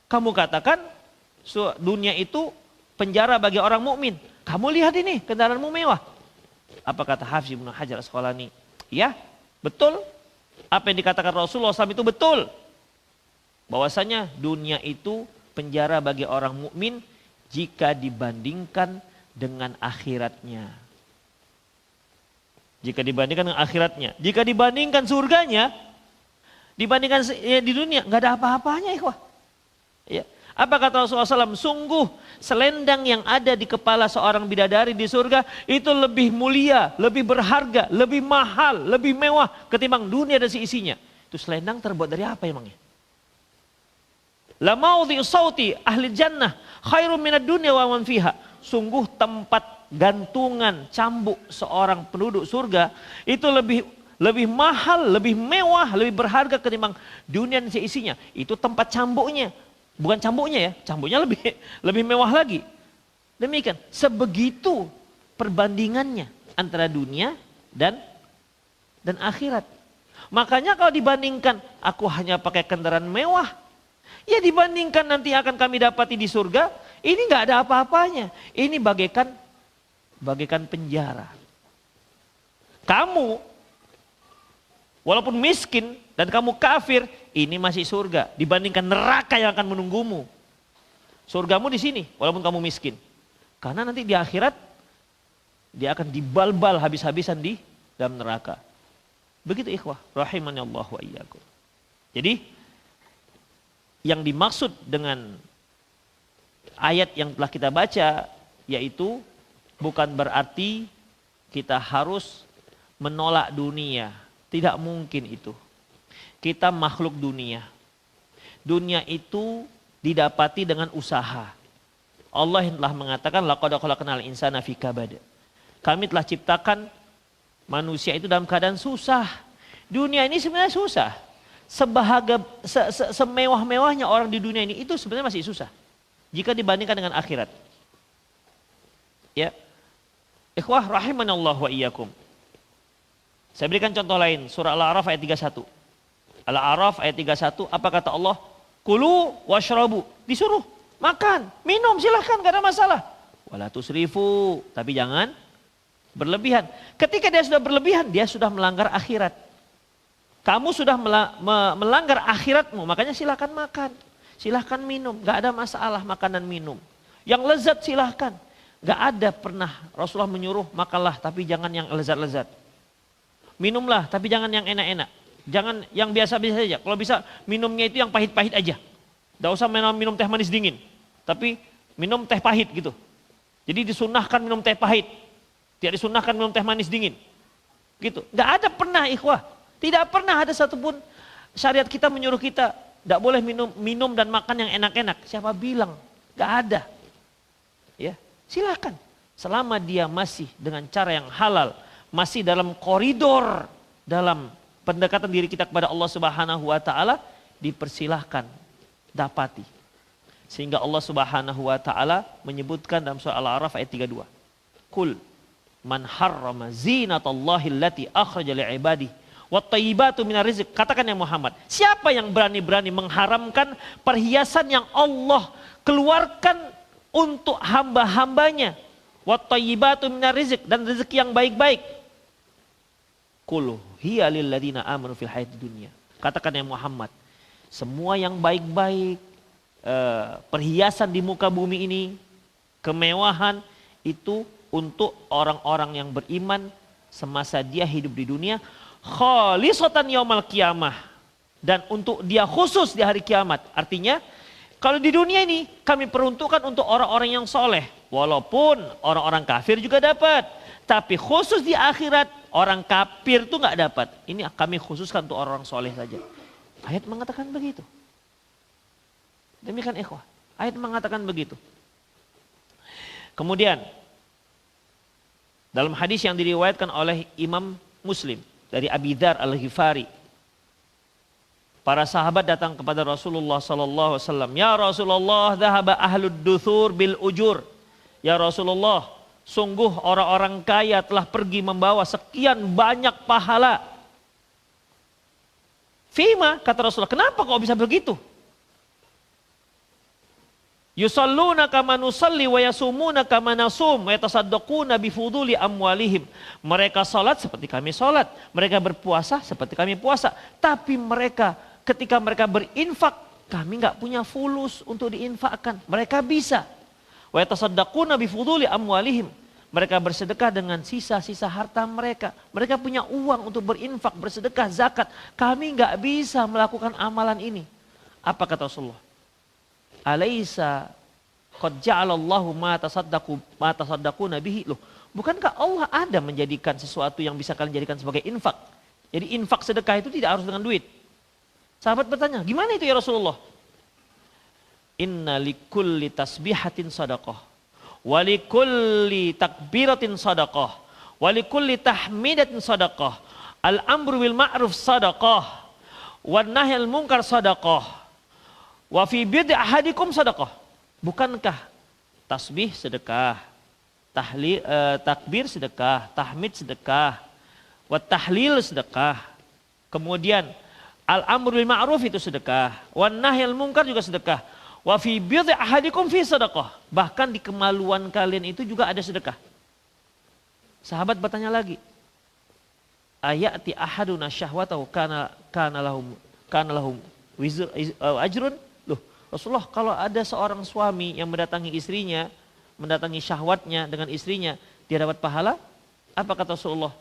Kamu katakan dunia itu penjara bagi orang mukmin. Kamu lihat ini kendaraanmu mewah. Apa kata Hafiz Ibnu Hajar Asqalani? Ya, betul. Apa yang dikatakan Rasulullah SAW itu betul. Bahwasanya dunia itu penjara bagi orang mukmin jika dibandingkan dengan akhiratnya. Jika dibandingkan dengan akhiratnya. Jika dibandingkan surganya, dibandingkan di dunia, nggak ada apa-apanya ikhwah. Ya. Apa kata Rasulullah SAW? Sungguh selendang yang ada di kepala seorang bidadari di surga itu lebih mulia, lebih berharga, lebih mahal, lebih mewah ketimbang dunia dan seisinya. Itu selendang terbuat dari apa emangnya? La maudhi'u sauti ahli jannah khairum minad dunya wa man fiha. Sungguh tempat gantungan cambuk seorang penduduk surga itu lebih mahal, lebih mewah, lebih berharga ketimbang dunia dan seisinya. Itu tempat cambuknya, bukan cambuknya ya, cambuknya lebih mewah lagi. Demikian, sebegitu perbandingannya antara dunia dan akhirat. Makanya kalau dibandingkan aku hanya pakai kendaraan mewah, ya dibandingkan nanti akan kami dapati di surga, ini nggak ada apa-apanya. Ini bagaikan penjara. Kamu walaupun miskin dan kamu kafir, ini masih surga dibandingkan neraka yang akan menunggumu. Surgamu di sini walaupun kamu miskin. Karena nanti di akhirat dia akan dibalbal habis-habisan di dalam neraka. Begitu ikhwah, rahimani Allah wa iyyakum. Jadi yang dimaksud dengan ayat yang telah kita baca yaitu bukan berarti kita harus menolak dunia. Tidak mungkin itu. Kita makhluk dunia. Dunia itu didapati dengan usaha. Allah yang telah mengatakan laqad khalaqnal insana fi kabad. Kami telah ciptakan manusia itu dalam keadaan susah. Dunia ini sebenarnya susah. Semewah-mewahnya orang di dunia ini itu sebenarnya masih susah jika dibandingkan dengan akhirat. Ya. Ikhwah rahimanallah wa iyyakum. Saya berikan contoh lain, surah Al-A'raf ayat 31. Al-A'raf ayat 31, apa kata Allah? Kulu washrabu, disuruh makan, minum silahkan, gak ada masalah. Wala tusrifu, tapi jangan berlebihan. Ketika dia sudah berlebihan, dia sudah melanggar akhirat. Kamu sudah melanggar akhiratmu, makanya silahkan makan, silahkan minum, gak ada masalah makan dan minum. Yang lezat silahkan. Gak ada pernah Rasulullah menyuruh makanlah tapi jangan yang lezat-lezat. Minumlah tapi jangan yang enak-enak. Jangan yang biasa-biasa saja. Kalau bisa minumnya itu yang pahit-pahit aja. Gak usah minum teh manis dingin. Tapi minum teh pahit gitu. Jadi disunahkan minum teh pahit. Tidak disunahkan minum teh manis dingin. Gitu. Gak ada pernah ikhwah. Tidak pernah ada satupun syariat kita menyuruh kita. Gak boleh minum dan makan yang enak-enak. Siapa bilang? Gak ada. Ya. Silakan, selama dia masih dengan cara yang halal, masih dalam koridor dalam pendekatan diri kita kepada Allah Subhanahu wa taala, dipersilahkan dapati. Sehingga Allah Subhanahu wa taala menyebutkan dalam surah Al-A'raf ayat 32. Qul man harrama zinatallahi allati akhraja li'ibadihi wat thayyibatu minar rizq. Katakan ya Muhammad, siapa yang berani-berani mengharamkan perhiasan yang Allah keluarkan untuk hamba-hambanya, wat thayyibatu minar rizq, dan rezeki yang baik-baik. Qul hiya lil ladzina amanu fil hayatid dunya. Katakan ya Muhammad, semua yang baik-baik, perhiasan di muka bumi ini, kemewahan itu untuk orang-orang yang beriman semasa dia hidup di dunia, khalisatan yaumal qiyamah, dan untuk dia khusus di hari kiamat. Artinya kalau di dunia ini kami peruntukkan untuk orang-orang yang soleh. Walaupun orang-orang kafir juga dapat. Tapi khusus di akhirat orang kafir itu nggak dapat. Ini kami khususkan untuk orang soleh saja. Ayat mengatakan begitu. Demikian ikhwah. Ayat mengatakan begitu. Kemudian Dalam hadis yang diriwayatkan oleh Imam Muslim dari Abi Dzar Al-Ghifari, para sahabat datang kepada Rasulullah sallallahu alaihi wasallam, "Ya Rasulullah, dhahaba ahlud duthur bil ujur." Ya Rasulullah, sungguh orang-orang kaya telah pergi membawa sekian banyak pahala. Fima, kata Rasulullah, kenapa kok bisa begitu? Yusalluna kama nusalli wa yasumuna kama nasum wa yatasaddaquna bifuduli amwalihim. Mereka salat seperti kami salat, mereka berpuasa seperti kami puasa, tapi mereka ketika mereka berinfak, kami enggak punya fulus untuk diinfakkan. Mereka bisa. Wa yatasaddaquna bifuduli amwalihim. Mereka bersedekah dengan sisa-sisa harta mereka. Mereka punya uang untuk berinfak, bersedekah, zakat. Kami enggak bisa melakukan amalan ini. Apa kata Rasulullah? Alaysa qad ja'alallahu ma tasaddaquna bihi. Loh, bukankah Allah ada menjadikan sesuatu yang bisa kalian jadikan sebagai infak? Jadi infak sedekah itu tidak harus dengan duit. Sahabat bertanya, gimana itu ya Rasulullah? Inna likulli tasbihatin sadaqah, wa likulli takbiratin sadaqah, wa likulli tahmidatin sadaqah, al-amru bil ma'ruf sadaqah, wan nahyal munkar sadaqah, wa fi bid'i ahadikum sadaqah. Bukankah tasbih sedekah, takbir sedekah, tahmid sedekah, wa tahlil sedekah, kemudian al-amru bil ma'ruf itu sedekah, wan nahyal munkar juga sedekah. Wa fi bid'i ahadikum fi sadaqah. Bahkan di kemaluan kalian itu juga ada sedekah. Sahabat bertanya lagi, ayati ahaduna syahwatahu kana lahum wizr ajrun? Loh, Rasulullah, kalau ada seorang suami yang mendatangi istrinya, mendatangi syahwatnya dengan istrinya, dia dapat pahala? Apa kata Rasulullah?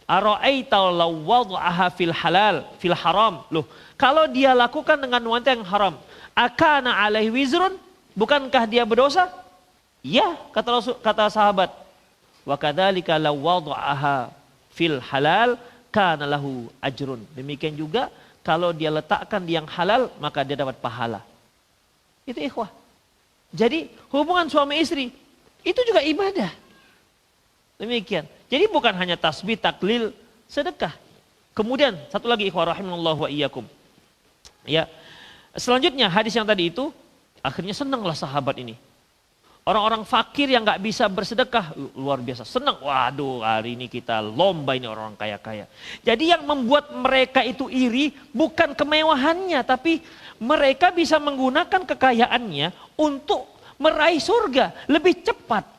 Ara'aita law wada'aha fil halal fil haram. Loh, kalau dia lakukan dengan wanita yang haram, akana alaihi wizrun? Bukankah dia berdosa? Ya, kata sahabat. Wa kadzalika law wada'aha fil halal kana lahu ajrun. Demikian juga kalau dia letakkan di yang halal, maka dia dapat pahala. Itu ikhwah. Jadi hubungan suami istri itu juga ibadah. Demikian. Jadi bukan hanya tasbih, taklil, sedekah. Kemudian satu lagi ikhwah rahimallahu wa iyyakum. Ya. Selanjutnya hadis yang tadi itu, akhirnya senanglah sahabat ini. Orang-orang fakir yang nggak bisa bersedekah, luar biasa senang. Waduh, hari ini kita lomba ini orang-orang kaya-kaya. Jadi yang membuat mereka itu iri bukan kemewahannya, tapi mereka bisa menggunakan kekayaannya untuk meraih surga lebih cepat.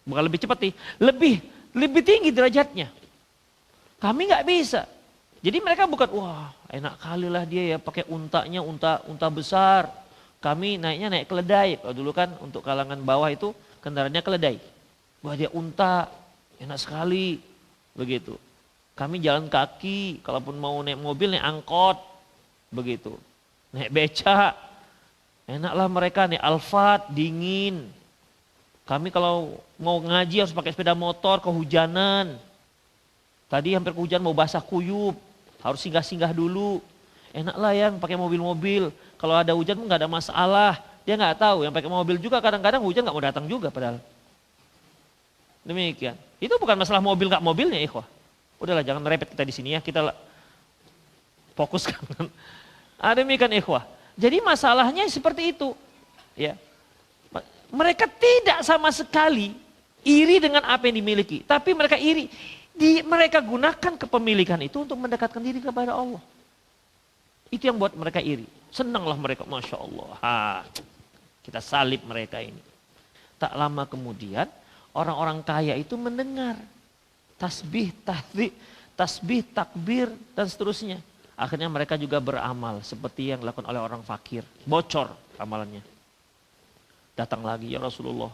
Bukan lebih cepat nih, lebih tinggi derajatnya. Kami nggak bisa. Jadi mereka bukan, wah enak kali lah dia ya pakai untanya, unta besar. Kami naiknya naik keledai. Kalau dulu kan untuk kalangan bawah itu kendaraannya keledai. Wah dia unta, enak sekali. Begitu. Kami jalan kaki, kalaupun mau naik mobil naik angkot. Begitu. Naik beca. Enaklah mereka naik Alphard, dingin. Kami kalau mau ngaji harus pakai sepeda motor, kehujanan. Tadi hampir kehujanan mau basah kuyup. Harus singgah-singgah dulu. Enaklah yang pakai mobil-mobil. Kalau ada hujan nggak ada masalah. Dia nggak tahu. Yang pakai mobil juga kadang-kadang hujan nggak mau datang juga padahal. Demikian. Itu bukan masalah mobil nggak mobilnya, ikhwah. Udahlah jangan repet kita di sini ya. Kita fokuskan. Demikian ikhwah. Jadi masalahnya seperti itu. Ya. Mereka tidak sama sekali iri dengan apa yang dimiliki. Tapi mereka iri. Mereka gunakan kepemilikan itu untuk mendekatkan diri kepada Allah. Itu yang buat mereka iri. Senanglah mereka, Masya Allah. Kita salib mereka ini. Tak lama kemudian, orang-orang kaya itu mendengar tasbih, takbir, dan seterusnya. Akhirnya mereka juga beramal seperti yang dilakukan oleh orang fakir. Bocor amalannya. Datang lagi, ya Rasulullah.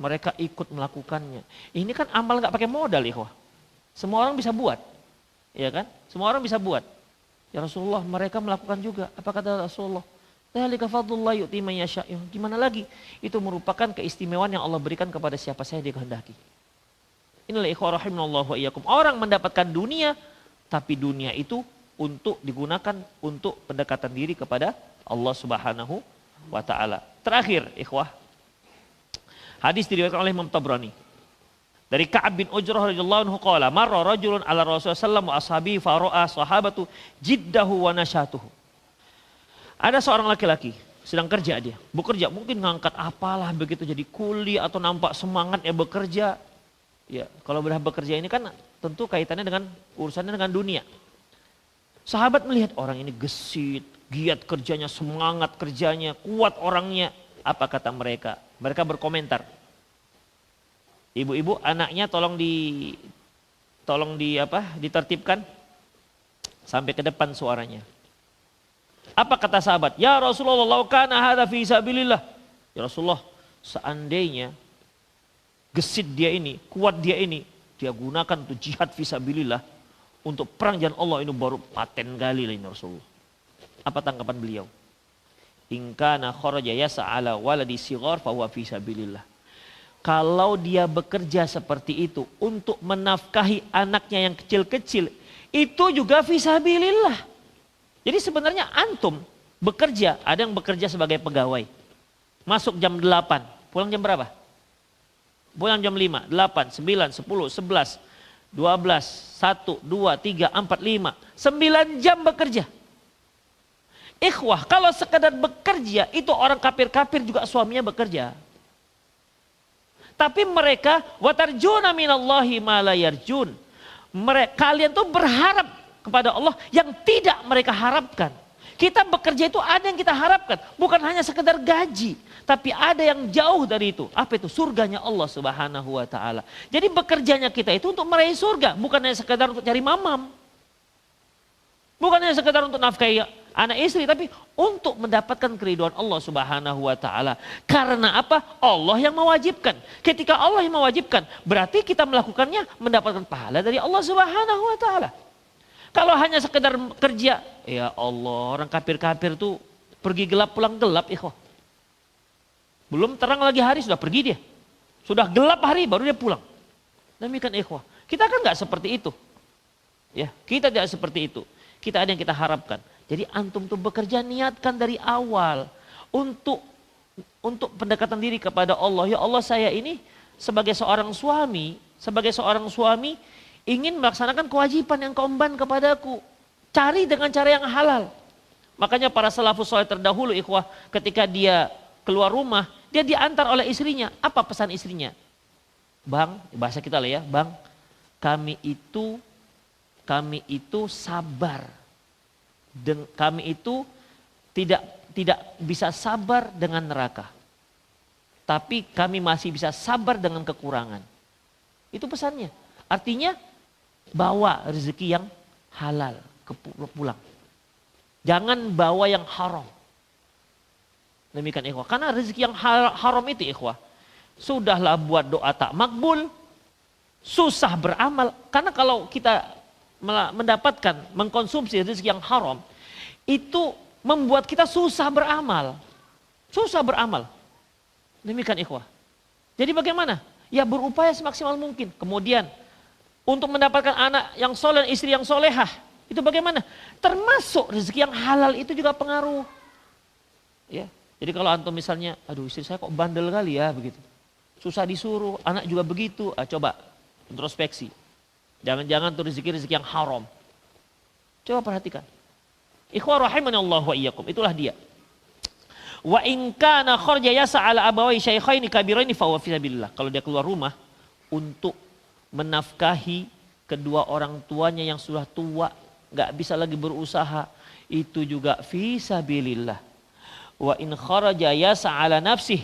Mereka ikut melakukannya. Ini kan amal gak pakai modal, ikhwah. Semua orang bisa buat. Ya kan? Semua orang bisa buat. Ya Rasulullah, mereka melakukan juga. Apa kata Rasulullah? Dzalika fadlullah yu'ti man yasha'. Gimana lagi? Itu merupakan keistimewaan yang Allah berikan kepada siapa saja dia kehendaki. Inilah ikhwah rahimallahu wa iyyakum. Orang mendapatkan dunia, tapi dunia itu untuk digunakan untuk pendekatan diri kepada Allah Subhanahu wa taala. Terakhir, ikhwah. Hadis diriwayatkan oleh Imam Tabrani. Dari Ka'ab bin Ujrah radhiyallahu anhu qala marra rajulun ala Rasulullah sallallahu wa ashabihi fa ra'a sahabatu jiddahu wa nasyatuhu. Ada seorang laki-laki sedang kerja dia, bekerja mungkin ngangkat apalah begitu jadi kuli atau nampak semangatnya bekerja. Ya, kalau sudah bekerja ini kan tentu kaitannya dengan urusannya dengan dunia. Sahabat melihat orang ini gesit, giat kerjanya, semangat kerjanya, kuat orangnya. Apa kata mereka? Mereka berkomentar. Ibu-ibu, anaknya tolong ditertibkan sampai ke depan suaranya. Apa kata sahabat? Ya Rasulullah, lau kana hadza fi sabilillah. Ya Rasulullah, seandainya gesit dia ini, kuat dia ini, dia gunakan untuk jihad fisabilillah, untuk perang jalan Allah ini baru paten kali lah ini Rasulullah. Apa tanggapan beliau? In kana kharaja yas'ala waladi sighar fa huwa fisabilillah. Kalau dia bekerja seperti itu untuk menafkahi anaknya yang kecil-kecil, itu juga fisabilillah. Jadi sebenarnya antum bekerja, ada yang bekerja sebagai pegawai. Masuk jam 8, pulang jam berapa? Pulang jam 5, 8, 9, 10, 11, 12, 1, 2, 3, 4, 5. 9 jam bekerja. Ikhwah, kalau sekadar bekerja, itu orang kafir-kafir juga suaminya bekerja. Tapi mereka, watarjuna minallahi ma la yarjun. Kalian tuh berharap kepada Allah yang tidak mereka harapkan. Kita bekerja itu ada yang kita harapkan. Bukan hanya sekedar gaji. Tapi ada yang jauh dari itu. Apa itu? Surganya Allah subhanahu wa ta'ala. Jadi bekerjanya kita itu untuk meraih surga. Bukan hanya sekedar untuk cari mamam. Bukan hanya sekedar untuk nafkahi anak istri. Tapi untuk mendapatkan keridhaan Allah subhanahu wa ta'ala. Karena apa? Allah yang mewajibkan. Ketika Allah yang mewajibkan. Berarti kita melakukannya mendapatkan pahala dari Allah subhanahu wa ta'ala. Kalau hanya sekedar kerja, ya Allah, orang kafir-kafir tuh pergi gelap pulang gelap, ikhwah. Belum terang lagi hari sudah pergi dia. Sudah gelap hari baru dia pulang. Demikian ikhwah. Kita kan nggak seperti itu. Ya, kita tidak seperti itu. Kita ada yang kita harapkan. Jadi antum tuh bekerja niatkan dari awal untuk pendekatan diri kepada Allah. Ya Allah, saya ini sebagai seorang suami ingin melaksanakan kewajiban yang kau emban kepadaku. Cari dengan cara yang halal. Makanya para salafus saleh terdahulu ikhwah, ketika dia keluar rumah, dia diantar oleh istrinya. Apa pesan istrinya? Bang, bahasa kita lah ya, bang, kami itu sabar. Dan kami itu tidak bisa sabar dengan neraka. Tapi kami masih bisa sabar dengan kekurangan. Itu pesannya. Artinya bawa rezeki yang halal pulang. Jangan bawa yang haram. Demikian ikhwah. Karena rezeki yang haram itu ikhwah. Sudahlah buat doa tak makbul. Susah beramal. Karena kalau kita mengkonsumsi rezeki yang haram. Itu membuat kita susah beramal. Susah beramal. Demikian ikhwah. Jadi bagaimana? Ya berupaya semaksimal mungkin. Kemudian untuk mendapatkan anak yang soleh, istri yang solehah. Itu bagaimana? Termasuk rezeki yang halal itu juga pengaruh. Ya. Jadi kalau antum misalnya, aduh istri saya kok bandel kali ya begitu. Susah disuruh, anak juga begitu. Coba introspeksi. Jangan-jangan tuh rezeki yang haram. Coba perhatikan. Ikhwah rahimani Allah wa iyyakum. Itulah dia. Wa in kana kharja yas'ala abawai syaikhaini kabiraini fa huwa fi sabilillah. Kalau dia keluar rumah untuk menafkahi kedua orang tuanya yang sudah tua, nggak bisa lagi berusaha, itu juga fi sabilillah. Wa in kharaja yas'ala nafsih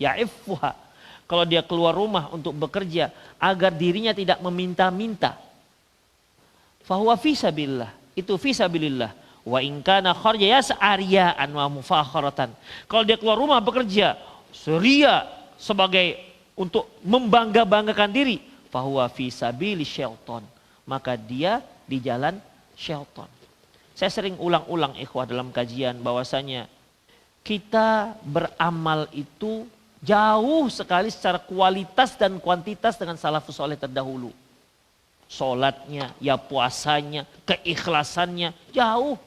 ya'iffuha. Kalau dia keluar rumah untuk bekerja agar dirinya tidak meminta-minta, fa huwa fi sabilillah. Itu fi sabilillah. Wa in kana kharaja yas'ariya'an wa mufakharatan. Kalau dia keluar rumah bekerja seria sebagai untuk membangga-banggakan diri, fahuwa fi sabili syaitan, maka dia di jalan syaitan. Saya sering ulang-ulang ikhwah dalam kajian bahwasanya kita beramal itu jauh sekali secara kualitas dan kuantitas dengan salafus saleh terdahulu. Salatnya, ya puasanya, keikhlasannya jauh.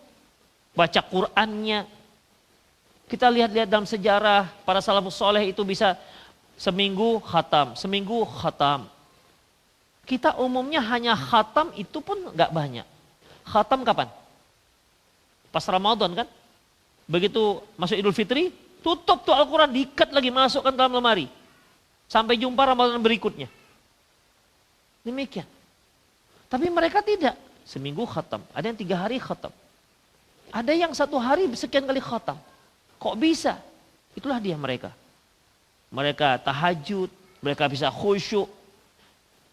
Baca Qur'annya. Kita lihat-lihat dalam sejarah para salafus saleh itu bisa seminggu khatam, seminggu khatam. Kita umumnya hanya khatam itu pun nggak banyak. Khatam kapan? Pas Ramadan kan? Begitu masuk Idul Fitri, tutup tuh Al-Quran, diikat lagi, masukkan dalam lemari. Sampai jumpa Ramadan berikutnya. Demikian. Tapi mereka tidak. Seminggu khatam. Ada yang 3 hari khatam. Ada yang 1 hari sekian kali khatam. Kok bisa? Itulah dia mereka. Mereka tahajud, mereka bisa khusyuk.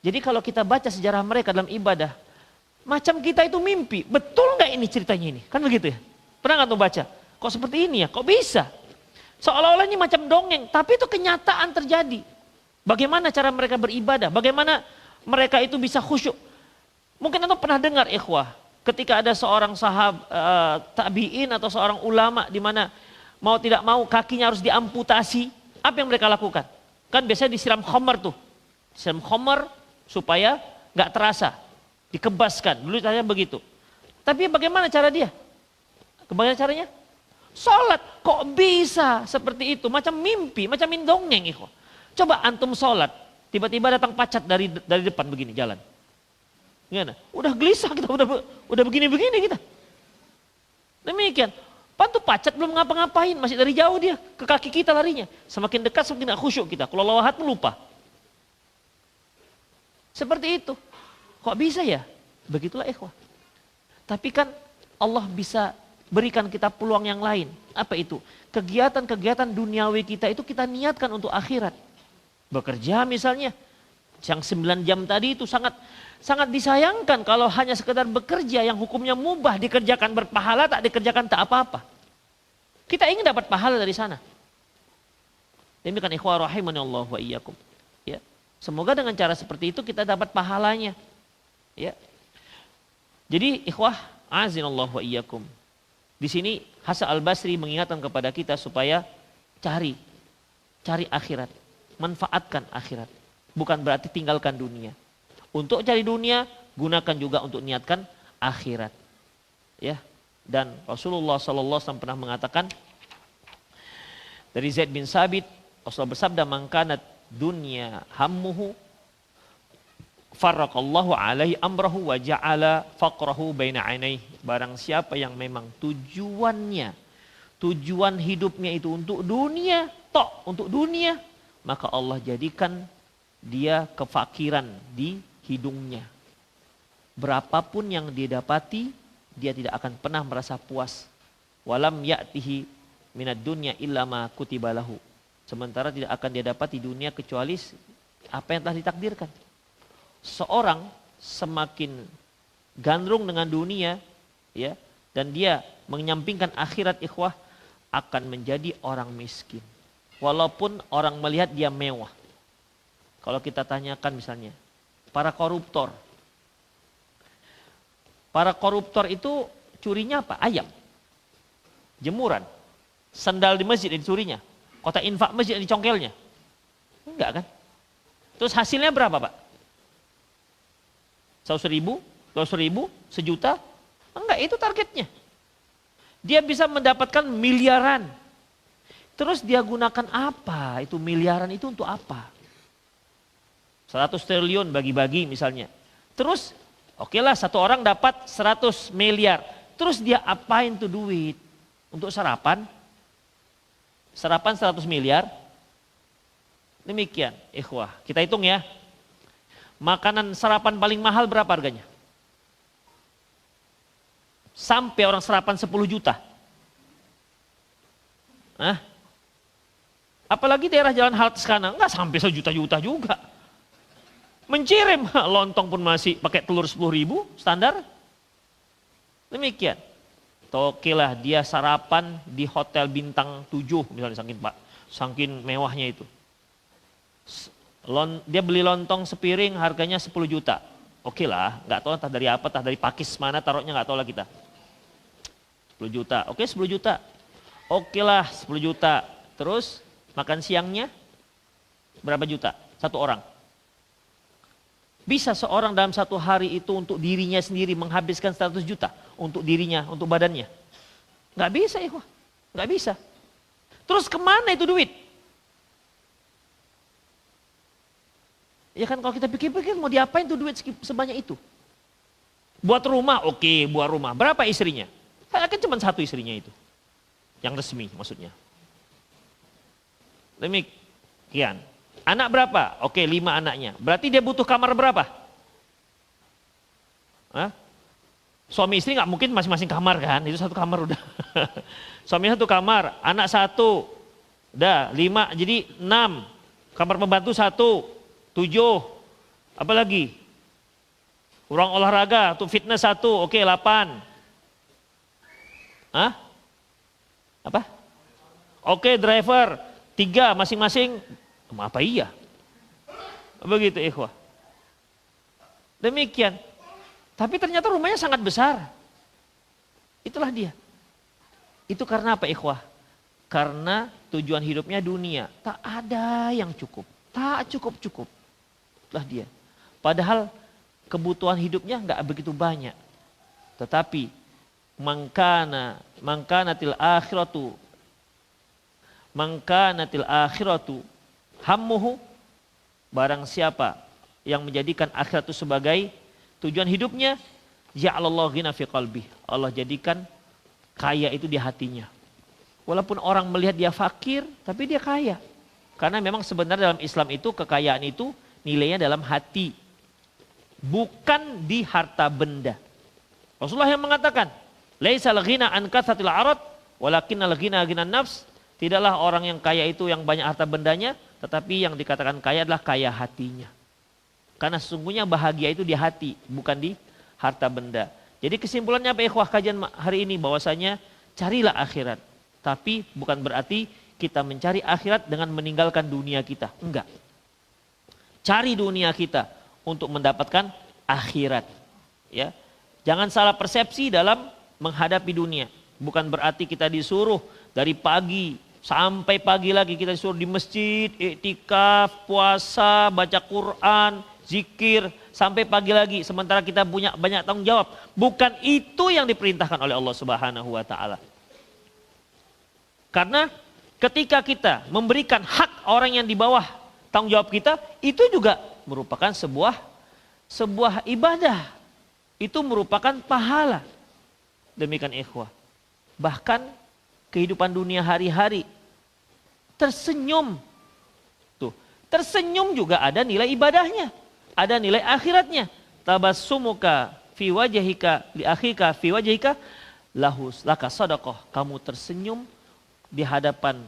Jadi kalau kita baca sejarah mereka dalam ibadah, macam kita itu mimpi. Betul nggak ini ceritanya ini? Kan begitu ya? Pernah nggak tuh baca? Kok seperti ini ya? Kok bisa? Seolah-olah ini macam dongeng, tapi itu kenyataan terjadi. Bagaimana cara mereka beribadah? Bagaimana mereka itu bisa khusyuk? Mungkin Anda pernah dengar ikhwah, ketika ada seorang tabi'in atau seorang ulama di mana mau tidak mau kakinya harus diamputasi, apa yang mereka lakukan? Kan biasanya disiram khamar tuh. Disiram khamar supaya nggak terasa, dikebaskan. Dulu caranya begitu. Tapi bagaimana cara dia? Bagaimana caranya? Sholat. Kok bisa seperti itu? Macam mimpi, macam dongeng ikhwah. Coba antum sholat, tiba-tiba datang pacat dari depan begini jalan. Gimana? Udah gelisah kita, udah begini-begini kita. Demikian. Pantu pacat belum ngapa-ngapain, masih dari jauh dia ke kaki kita larinya. Semakin dekat semakin gak khusyuk kita. Kalau lawahat lupa. Seperti itu. Kok bisa ya? Begitulah ikhwah. Tapi kan Allah bisa berikan kita peluang yang lain. Apa itu? Kegiatan-kegiatan duniawi kita itu kita niatkan untuk akhirat. Bekerja misalnya. Yang 9 jam tadi itu sangat disayangkan kalau hanya sekedar bekerja yang hukumnya mubah dikerjakan berpahala, tak dikerjakan tak apa-apa. Kita ingin dapat pahala dari sana. Demikian ikhwah rahimani Allah wa iyyakum. Ya. Semoga dengan cara seperti itu kita dapat pahalanya. Ya. Jadi ikhwah azinallahu wa iyyakum. Di sini Hasan Al-Basri mengingatkan kepada kita supaya cari akhirat, manfaatkan akhirat. Bukan berarti tinggalkan dunia. Untuk cari dunia, gunakan juga untuk niatkan akhirat. Ya. Dan Rasulullah SAW pernah mengatakan dari Zaid bin Sabit, Rasulullah bersabda, "Man kanat dunya hammuhu farraqallahu alaihi amrahu wa ja'ala faqrahu baina 'ainaihi." Barang siapa yang memang tujuan hidupnya itu untuk dunia, untuk dunia, maka Allah jadikan dia kefakiran di hidungnya. Berapapun yang dia dapati, dia tidak akan pernah merasa puas. Walam ya'tihi minad dunya illa ma kutiba lahu. Sementara tidak akan dia dapati dunia kecuali apa yang telah ditakdirkan. Seorang semakin gandrung dengan dunia, ya, dan dia menyampingkan akhirat ikhwah, akan menjadi orang miskin. Walaupun orang melihat dia mewah. Kalau kita tanyakan misalnya, para koruptor. Para koruptor itu curinya apa? Ayam. Jemuran. Sandal di masjid dicurinya. Kota infak masjid dicongkelnya. Enggak kan? Terus hasilnya berapa Pak? 100.000? 200.000? Sejuta? Enggak, itu targetnya. Dia bisa mendapatkan miliaran. Terus dia gunakan apa? Itu miliaran itu untuk apa? 100 triliun bagi-bagi misalnya. Terus okelah satu orang dapat 100 miliar. Terus dia apain tuh duit? Untuk sarapan? Sarapan 100 miliar. Demikian ikhwah. Kita hitung ya. Makanan sarapan paling mahal berapa harganya? Sampai orang sarapan 10 juta. Hah? Apalagi daerah Jalan Halte sekarang, enggak sampai sejuta-juta juga. Mencirim, lontong pun masih pakai telur 10.000 standar. Demikian. Okelah dia sarapan di hotel bintang 7 misalnya, saking mewahnya itu. Dia beli lontong sepiring harganya 10 juta. Okelah, nggak tahu entah dari apa, entah dari pakis mana taruhnya nggak tahu lah kita. 10 juta, oke 10 juta. Okelah 10 juta. Terus makan siangnya berapa juta? Satu orang. Bisa seorang dalam satu hari itu untuk dirinya sendiri menghabiskan 100 juta untuk dirinya, untuk badannya? Nggak bisa ya, nggak bisa. Terus kemana itu duit? Ya kan kalau kita pikir-pikir mau diapain tuh duit sebanyak itu? Buat rumah, oke, buat rumah. Berapa istrinya? Saya kan cuma satu istrinya itu. Yang resmi maksudnya. Demikian. Anak berapa? Oke, 5 anaknya. Berarti dia butuh kamar berapa? Hah? Suami istri nggak mungkin masing-masing kamar kan? Itu satu kamar udah. Suami satu kamar, anak satu, udah 5, jadi 6. Kamar pembantu 1, 7. Apa lagi? Ruang olahraga, tuh fitness 1, oke 8. Hah? Apa? Oke, driver 3 masing-masing. Apa iya? Begitu ikhwah. Demikian. Tapi ternyata rumahnya sangat besar. Itulah dia. Itu karena apa ikhwah? Karena tujuan hidupnya dunia. Tak ada yang cukup. Tak cukup-cukup. Itulah dia. Padahal kebutuhan hidupnya nggak begitu banyak. Tetapi mangkanatil akhiratu hammuhu, barang siapa yang menjadikan akhirat itu sebagai tujuan hidupnya, ja'alallahu ghina fi qalbi. Allah jadikan kaya itu di hatinya. Walaupun orang melihat dia fakir, tapi dia kaya. Karena memang sebenarnya dalam Islam itu kekayaan itu nilainya dalam hati. Bukan di harta benda. Rasulullah yang mengatakan, laisal ghina an katsatil arad, walakinnal ghina ghinan nafs. Tidaklah orang yang kaya itu yang banyak harta bendanya, tetapi yang dikatakan kaya adalah kaya hatinya. Karena sesungguhnya bahagia itu di hati, bukan di harta benda. Jadi kesimpulannya apa ikhwah kajian hari ini? Bahwasanya carilah akhirat. Tapi bukan berarti kita mencari akhirat dengan meninggalkan dunia kita. Enggak. Cari dunia kita untuk mendapatkan akhirat. Ya. Jangan salah persepsi dalam menghadapi dunia. Bukan berarti kita disuruh dari pagi sampai pagi lagi kita disuruh di masjid, iktikaf, puasa, baca Quran, zikir, sampai pagi lagi. Sementara kita punya banyak tanggung jawab. Bukan itu yang diperintahkan oleh Allah Subhanahu wa Ta'ala. Karena ketika kita memberikan hak orang yang di bawah tanggung jawab kita, itu juga merupakan sebuah ibadah. Itu merupakan pahala. Demikian ikhwah. Bahkan kehidupan dunia hari-hari, tersenyum. Tuh, tersenyum juga ada nilai ibadahnya. Ada nilai akhiratnya. Tabassumuka fi wajhika li akhika fi wajhika lahus laka sadaqah. Kamu tersenyum di hadapan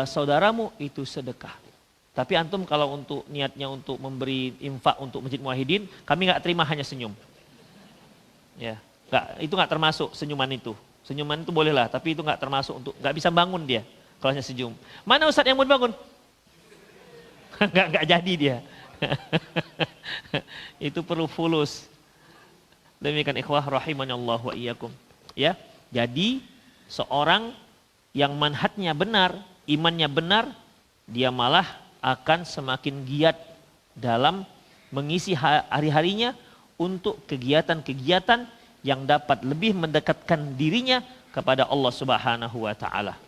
saudaramu itu sedekah. Tapi antum kalau untuk niatnya untuk memberi infak untuk Masjid Muwahhidin, kami nggak terima hanya senyum. Ya, itu nggak termasuk senyuman itu. Senyuman itu bolehlah, tapi itu nggak termasuk untuk, nggak bisa bangun dia kalau hanya senyum. Mana Ustadz yang mau bangun? nggak jadi dia. Itu perlu fulus. Demikian ikhwah rahimanallah wa iyyakum. Ya, jadi seorang yang manhajnya benar, imannya benar, dia malah akan semakin giat dalam mengisi hari-harinya untuk kegiatan-kegiatan yang dapat lebih mendekatkan dirinya kepada Allah Subhanahu wa Ta'ala.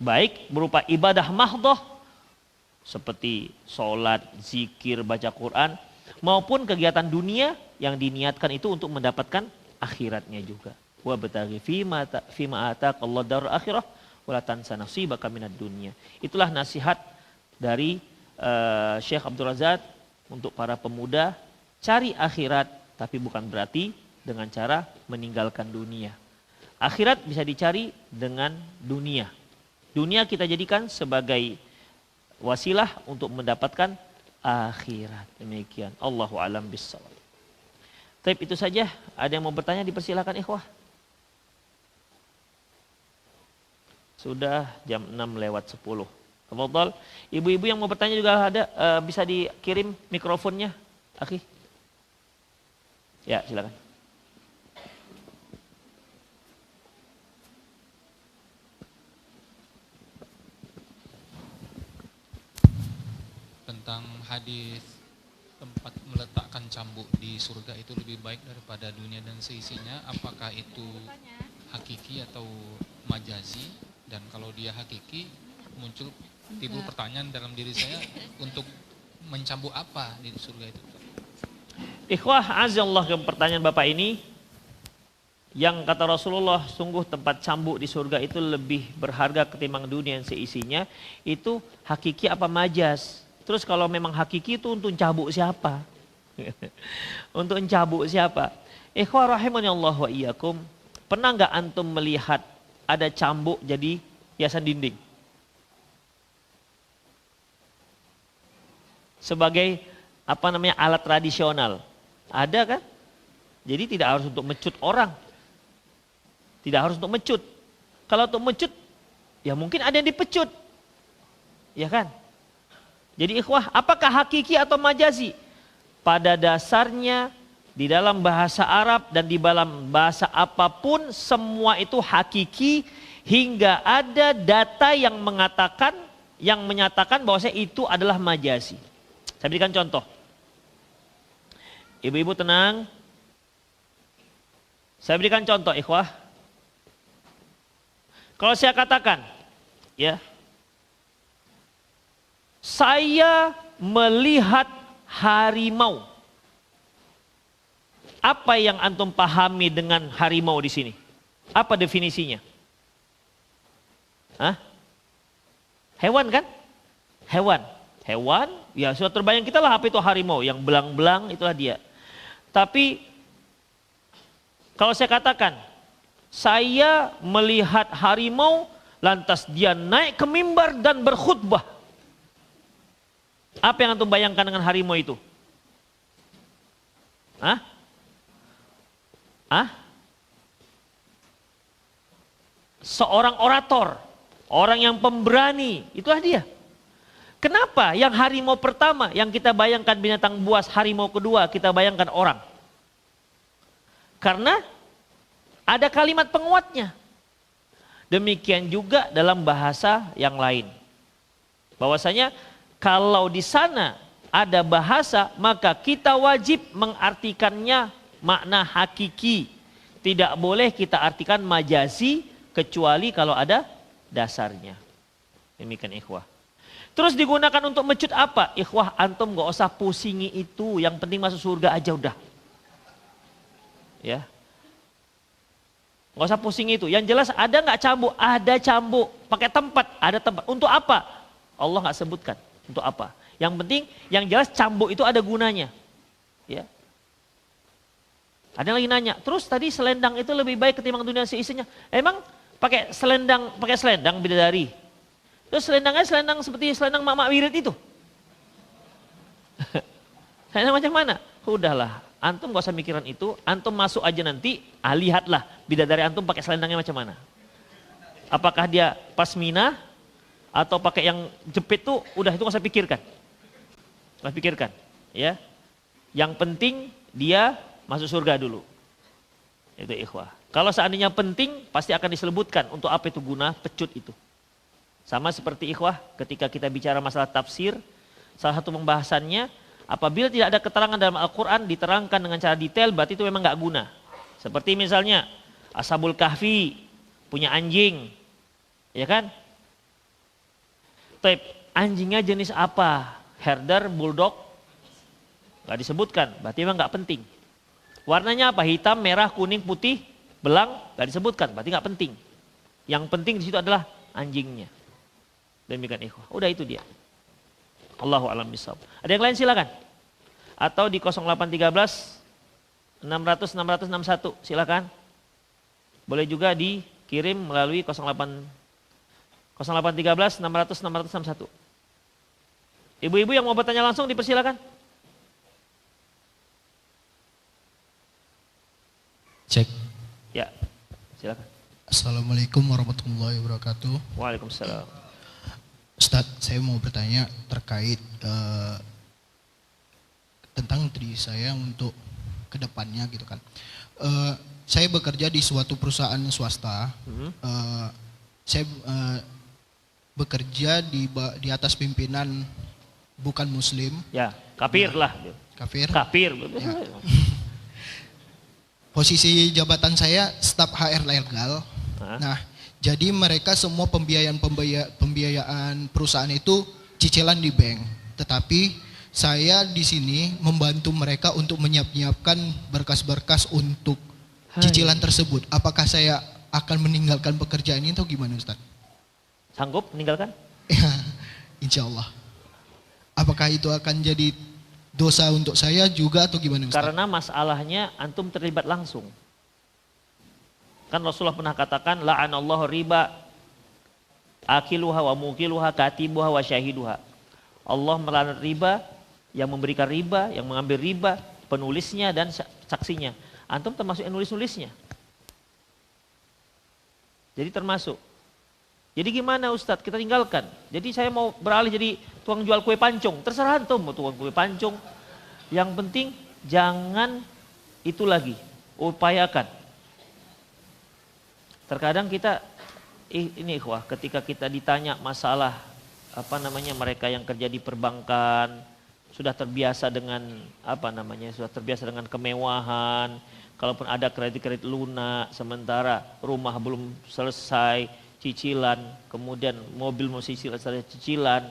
Baik berupa ibadah mahdhah seperti sholat, zikir, baca Quran, maupun kegiatan dunia yang diniatkan itu untuk mendapatkan akhiratnya juga. Wa bataghi fima ataqallahu darul akhirah wa la tansa nasibaka minad dunya. Itulah nasihat dari Syekh Abdul Razak untuk para pemuda, cari akhirat tapi bukan berarti dengan cara meninggalkan dunia. Akhirat bisa dicari dengan dunia. Dunia kita jadikan sebagai wasilah untuk mendapatkan akhirat. Demikian. Allahu a'lam bissawab. Baik, itu saja. Ada yang mau bertanya, dipersilakan ikhwah. Sudah jam 6:10. Tafadhal. Ibu-ibu yang mau bertanya juga ada, bisa dikirim mikrofonnya, akhi. Ya, silakan. Tentang hadis tempat meletakkan cambuk di surga itu lebih baik daripada dunia dan seisinya, apakah itu hakiki atau majazi? Dan kalau dia hakiki, timbul pertanyaan dalam diri saya untuk mencambuk apa di surga itu? Ikhwah azallah, ke pertanyaan Bapak ini, yang kata Rasulullah, sungguh tempat cambuk di surga itu lebih berharga ketimbang dunia yang seisinya, itu hakiki apa majas? Terus kalau memang hakiki itu untuk cambuk siapa? Untuk cambuk siapa? Ikhwah rahimani Allah wa iyyakum, pernah nggak antum melihat ada cambuk jadi hiasan dinding? Sebagai alat tradisional. Ada kan? Jadi tidak harus untuk mecut orang. Tidak harus untuk mecut. Kalau untuk mecut, ya mungkin ada yang dipecut. Ya kan? Jadi ikhwah, apakah hakiki atau majazi? Pada dasarnya di dalam bahasa Arab dan di dalam bahasa apapun, semua itu hakiki hingga ada data yang menyatakan bahwa itu adalah majazi. Saya berikan contoh. Ibu-ibu tenang. Saya berikan contoh, ikhwah. Kalau saya katakan, ya, saya melihat harimau. Apa yang antum pahami dengan harimau di sini? Apa definisinya? Hah? Hewan kan? Hewan. Hewan, ya sudah terbayang kita lah apa itu harimau. Yang belang-belang itulah dia. Tapi kalau saya katakan, saya melihat harimau, lantas dia naik ke mimbar dan berkhutbah. Apa yang antum bayangkan dengan harimau itu? Hah? Hah? Seorang orator, orang yang pemberani, itulah dia. Kenapa yang harimau pertama yang kita bayangkan binatang buas, harimau kedua kita bayangkan orang? Karena ada kalimat penguatnya. Demikian juga dalam bahasa yang lain. Bahwasanya kalau di sana ada bahasa, maka kita wajib mengartikannya makna hakiki. Tidak boleh kita artikan majazi kecuali kalau ada dasarnya. Demikian ikhwah. Terus digunakan untuk mecut apa? Ikhwah, antum gak usah pusingi itu. Yang penting masuk surga aja udah. Ya. Gak usah pusing itu. Yang jelas ada gak cambuk? Ada cambuk. Pakai tempat? Ada tempat. Untuk apa? Allah gak sebutkan. Untuk apa? Yang penting, yang jelas cambuk itu ada gunanya. Ya. Ada yang lagi nanya, terus tadi selendang itu lebih baik ketimbang dunia seisinya. Emang pakai selendang bidadari? Terus selendangnya selendang seperti selendang mak-mak wirid itu. Selendang macam mana? Udahlah, antum gak usah mikiran itu, antum masuk aja nanti, lihatlah bidadari antum pakai selendangnya macam mana. Apakah dia pasmina atau pakai yang jepit tuh, udah itu gak usah pikirkan. Gak usah pikirkan, ya. Yang penting dia masuk surga dulu. Itu ikhwah. Kalau seandainya penting, pasti akan disebutkan untuk apa itu guna pecut itu. Sama seperti ikhwah ketika kita bicara masalah tafsir, salah satu pembahasannya, apabila tidak ada keterangan dalam Al-Quran diterangkan dengan cara detail, berarti itu memang gak guna. Seperti misalnya, Ashabul Kahfi punya anjing, ya kan? Tapi anjingnya jenis apa? Herder, bulldog? Gak disebutkan, berarti memang gak penting. Warnanya apa? Hitam, merah, kuning, putih, belang? Gak disebutkan, berarti gak penting. Yang penting di situ adalah anjingnya. Demikian ikhwah. Udah itu dia. Allahu a'lam bishawab. Ada yang lain silakan. Atau di 0813 600 600 61 silakan. Boleh juga dikirim melalui 0813 600 661. Ibu-ibu yang mau bertanya langsung dipersilakan. Cek. Ya, silakan. Assalamualaikum warahmatullahi wabarakatuh. Waalaikumsalam. Ustadz, saya mau bertanya terkait tentang diri saya untuk kedepannya gitu kan. Saya bekerja di suatu perusahaan swasta. Saya bekerja di atas pimpinan bukan muslim. Ya, kafir lah. Kafir. Kafir. Ya. Posisi jabatan saya staf HR legal. Nah, jadi mereka semua pembiayaan perusahaan itu cicilan di bank. Tetapi Saya di sini membantu mereka untuk menyiapkan berkas-berkas untuk cicilan tersebut. Apakah saya akan meninggalkan pekerjaan ini atau gimana Ustaz? Sanggup meninggalkan? Ya, insya Allah. Apakah itu akan jadi dosa untuk saya juga atau gimana Ustaz? Karena masalahnya antum terlibat langsung. Kan Rasulullah pernah katakan, la'anallahu riba akiluha wa mukiluha katibuha wa syahiduha. Allah melaknat riba, yang memberikan riba, yang mengambil riba, penulisnya dan saksinya. Antum termasuk yang nulis-nulisnya. Jadi termasuk. Jadi gimana Ustadz? Kita tinggalkan. Jadi saya mau beralih jadi tukang jual kue pancung. Terserah antum mau tukang kue pancung. Yang penting jangan itu lagi. Upayakan. Terkadang kita ini ikhwah, ketika kita ditanya masalah mereka yang kerja di perbankan sudah terbiasa dengan sudah terbiasa dengan kemewahan. Kalaupun ada kredit-kredit lunak, sementara rumah belum selesai cicilan, kemudian mobil masih selesai cicilan,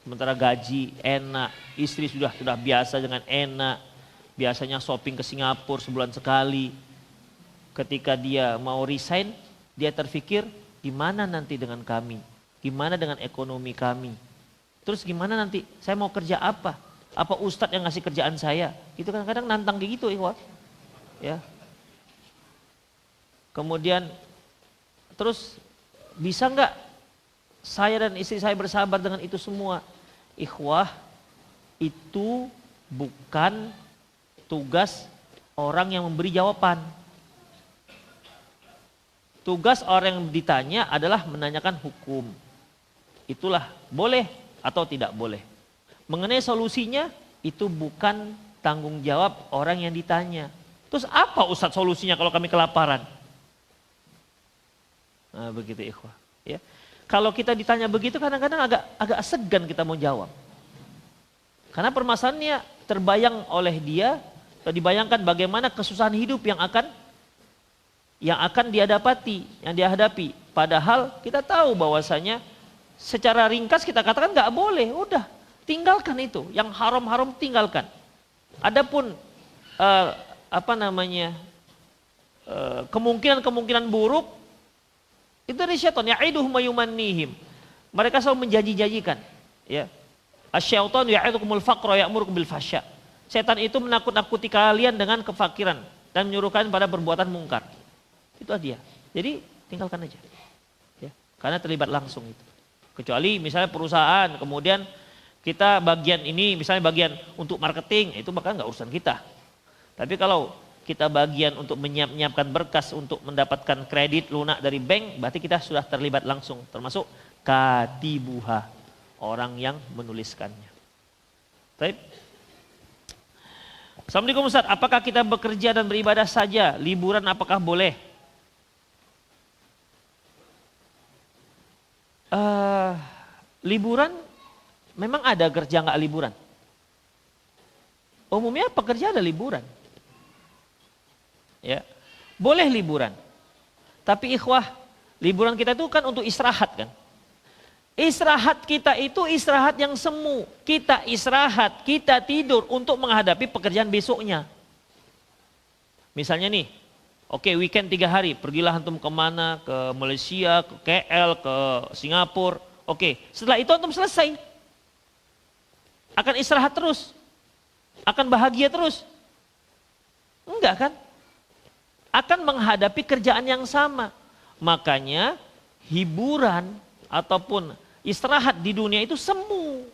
sementara gaji enak, istri sudah biasa dengan enak, biasanya shopping ke Singapura sebulan sekali. Ketika dia mau resign, dia terpikir gimana nanti dengan kami, gimana dengan ekonomi kami, terus gimana nanti saya mau kerja apa? Apa ustadz yang ngasih kerjaan saya? Itu kadang-kadang nantang kayak gitu, ikhwah. Ya. Kemudian terus bisa nggak saya dan istri saya bersabar dengan itu semua? Ikhwah, itu bukan tugas orang yang memberi jawaban. Tugas orang yang ditanya adalah menanyakan hukum. Itulah boleh atau tidak boleh. Mengenai solusinya, itu bukan tanggung jawab orang yang ditanya. Terus apa Ustadz solusinya kalau kami kelaparan? Nah begitu ikhwah. Ya. Kalau kita ditanya begitu kadang-kadang agak segan kita mau jawab. Karena permasalahannya terbayang oleh dia, atau dibayangkan bagaimana kesusahan hidup yang akan dia dapati, yang dia hadapi. Padahal kita tahu bahwasanya secara ringkas kita katakan nggak boleh, udah. Tinggalkan itu, yang haram-haram tinggalkan. Adapun kemungkinan-kemungkinan buruk itu dari syaitan, ya'iduhum wa yumannihim. Mereka selalu menjanji-janjikan, ya. Asy-syaitan ya'idukumul faqra ya'murukum bil fahsya. Setan itu menakut-nakuti kalian dengan kefakiran dan menyuruh kalian pada perbuatan mungkar. Itu dia. Jadi tinggalkan aja. Ya, karena terlibat langsung itu. Kecuali misalnya perusahaan, kemudian kita bagian ini, misalnya bagian untuk marketing, itu bahkan nggak urusan kita. Tapi kalau kita bagian untuk menyiapkan berkas untuk mendapatkan kredit lunak dari bank, berarti kita sudah terlibat langsung, termasuk katibuha, orang yang menuliskannya. Baik. Assalamualaikum Ustaz, apakah kita bekerja dan beribadah saja? Liburan apakah boleh? Liburan memang ada kerja nggak liburan? Umumnya pekerja ada liburan. Ya, boleh liburan. Tapi ikhwah, liburan kita itu kan untuk istirahat kan. Istirahat kita itu istirahat yang semu. Kita istirahat, kita tidur untuk menghadapi pekerjaan besoknya. Misalnya nih, oke weekend 3 hari, pergilah antum kemana, ke Malaysia, ke KL, ke Singapura. Oke, setelah itu antum selesai. Akan istirahat terus? Akan bahagia terus? Enggak kan? Akan menghadapi kerjaan yang sama. Makanya hiburan ataupun istirahat di dunia itu semu.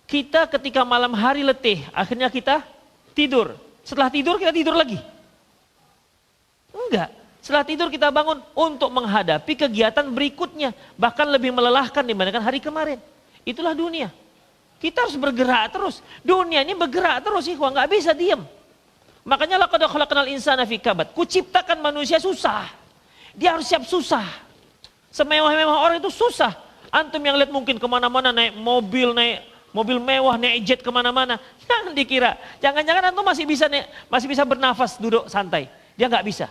Kita ketika malam hari letih, akhirnya kita tidur. Setelah tidur kita tidur lagi? Enggak. Setelah tidur kita bangun untuk menghadapi kegiatan berikutnya. Bahkan lebih melelahkan dibandingkan hari kemarin. Itulah dunia. Kita harus bergerak terus. Dunia ini bergerak terus, ikhwah, nggak bisa diam. Makanya laqad khalaqnal insana fi kabad. Kuciptakan manusia susah. Dia harus siap susah. Semewah-mewah orang itu susah. Antum yang lihat mungkin kemana-mana naik mobil mewah, naik jet kemana-mana. Jangan dikira. Jangan-jangan antum masih bisa bernafas duduk santai. Dia nggak bisa.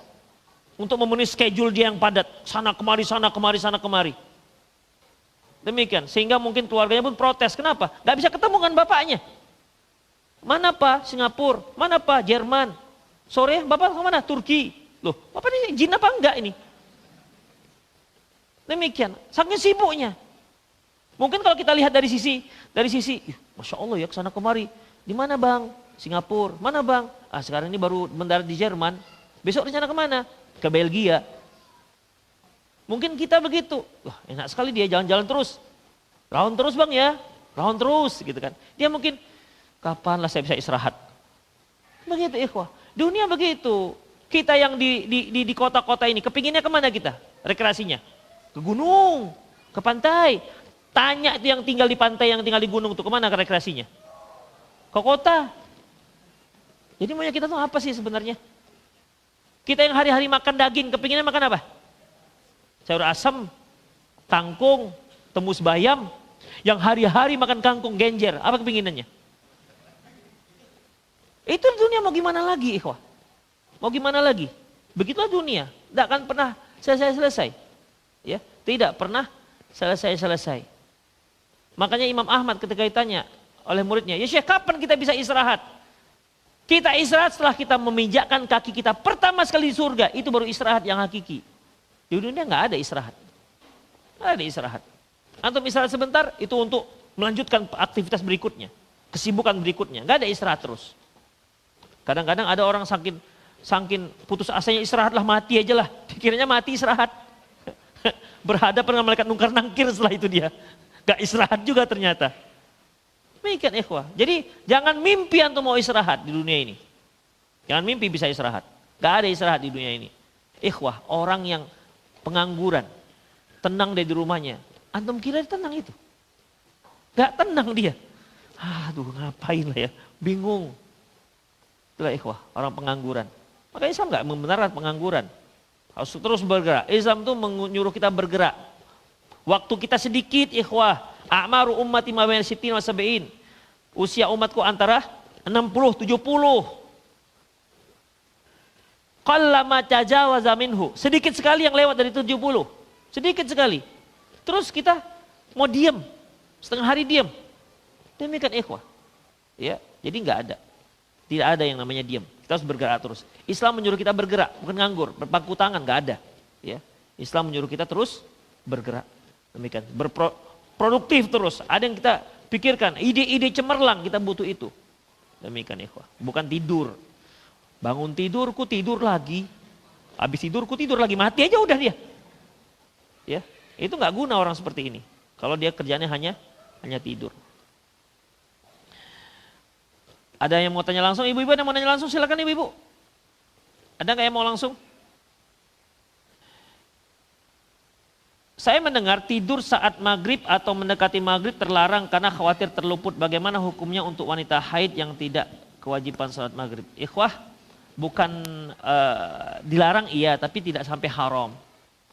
Untuk memenuhi schedule dia yang padat. Sana kemari, sana kemari, sana kemari. Demikian, sehingga mungkin keluarganya pun protes. Kenapa? Gak bisa ketemu dengan bapaknya. Mana Pak? Singapura. Mana Pak? Jerman. Sore Bapak kemana? Turki. Loh, Bapak ini jin apa enggak ini? Demikian, saking sibuknya. Mungkin kalau kita lihat dari sisi, Masya Allah ya kesana kemari. Di mana Bang? Singapura. Mana Bang? Ah sekarang ini baru mendarat di Jerman. Besok rencana kemana? Ke Belgia. Mungkin kita begitu. Wah enak sekali dia jalan-jalan terus. Round terus Bang ya. Round terus gitu kan. Dia mungkin, kapanlah saya bisa istirahat. Begitu ikhwah. Dunia begitu. Kita yang di kota-kota ini, kepinginnya kemana kita? Rekreasinya? Ke gunung, ke pantai. Tanya itu yang tinggal di pantai, yang tinggal di gunung, tuh kemana rekreasinya? Ke kota. Jadi maunya kita tuh apa sih sebenarnya? Kita yang hari-hari makan daging, kepinginnya makan apa? Sayur asam, kangkung, tembus bayam. Yang hari-hari makan kangkung, genjer, apa kepinginannya? Itu dunia mau gimana lagi ikhwah? Mau gimana lagi? Begitulah dunia, tidak akan pernah selesai-selesai. Ya, tidak pernah selesai-selesai. Makanya Imam Ahmad ketika ditanya oleh muridnya, ya Syekh kapan kita bisa istirahat? Kita istirahat setelah kita meminjakkan kaki kita pertama sekali di surga, itu baru istirahat yang hakiki. Di dunia nggak ada istirahat. Nggak ada istirahat. Antum istirahat sebentar, itu untuk melanjutkan aktivitas berikutnya. Kesibukan berikutnya, nggak ada istirahat terus. Kadang-kadang ada orang saking putus asanya istirahatlah mati aja lah. Pikirannya mati istirahat. Berhadapan dengan malaikat nungkar nangkir setelah itu dia. Gak istirahat juga ternyata. Demikian ikhwah. Jadi jangan mimpi antum mau istirahat di dunia ini. Jangan mimpi bisa istirahat. Gak ada istirahat di dunia ini. Ikhwah, orang yang pengangguran, tenang dia di rumahnya. Antum kira dia tenang itu? Gak tenang dia. Aduh ngapain lah ya, bingung. Itulah ikhwah, orang pengangguran. Maka Islam gak membenarkan pengangguran. Harus terus bergerak. Islam itu menyuruh kita bergerak. Waktu kita sedikit ikhwah. A'maru ummati ma baina sittin wa sab'in. Usia umatku antara 60 70. Qallama tajawaza minhu. Sedikit sekali yang lewat dari 70. Sedikit sekali. Terus kita mau diam. Setengah hari diam. Demikian ikhwah. Ya, jadi enggak ada. Tidak ada yang namanya diam. Kita harus bergerak terus. Islam menyuruh kita bergerak, bukan nganggur, berpangku tangan, nggak ada. Ya, Islam menyuruh kita terus bergerak. Demikian, berproduktif terus. Ada yang kita pikirkan, ide-ide cemerlang kita butuh itu. Demikian ikhwah, bukan tidur. Bangun tidur, ku tidur lagi. Habis tidur, ku tidur lagi, mati aja udah dia. Ya, itu nggak guna orang seperti ini. Kalau dia kerjanya hanya tidur. Ada yang mau tanya langsung? Ibu-ibu ada yang mau tanya langsung? Silakan ibu-ibu. Ada nggak yang mau langsung? Saya mendengar tidur saat maghrib atau mendekati maghrib terlarang karena khawatir terluput. Bagaimana hukumnya untuk wanita haid yang tidak kewajiban salat maghrib? Ikhwah, bukan dilarang iya, tapi tidak sampai haram.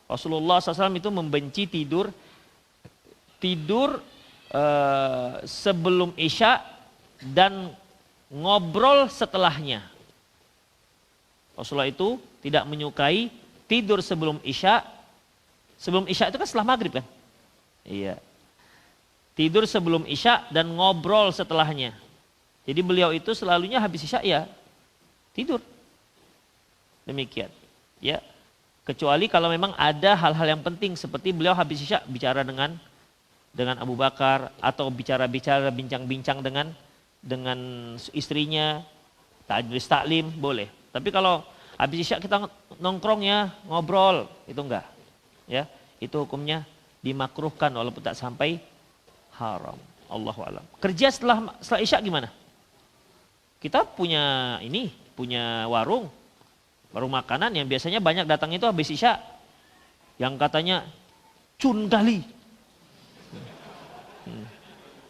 Rasulullah SAW itu membenci tidur sebelum isya dan ngobrol setelahnya. Rasulullah itu tidak menyukai tidur sebelum isya. Sebelum isya itu kan setelah maghrib kan? Iya. Tidur sebelum isya dan ngobrol setelahnya. Jadi beliau itu selalunya habis isya ya tidur. Demikian. Ya. Kecuali kalau memang ada hal-hal yang penting seperti beliau habis isya bicara dengan Abu Bakar atau bicara-bicara bincang-bincang dengan istrinya, tajlis taklim boleh. Tapi kalau habis isya kita nongkrong ya, ngobrol, itu enggak. Ya, itu hukumnya dimakruhkan walaupun tak sampai haram. Allahu a'lam. Kerja setelah isya gimana? Kita punya warung makanan yang biasanya banyak datang itu habis isya. Yang katanya cun kali.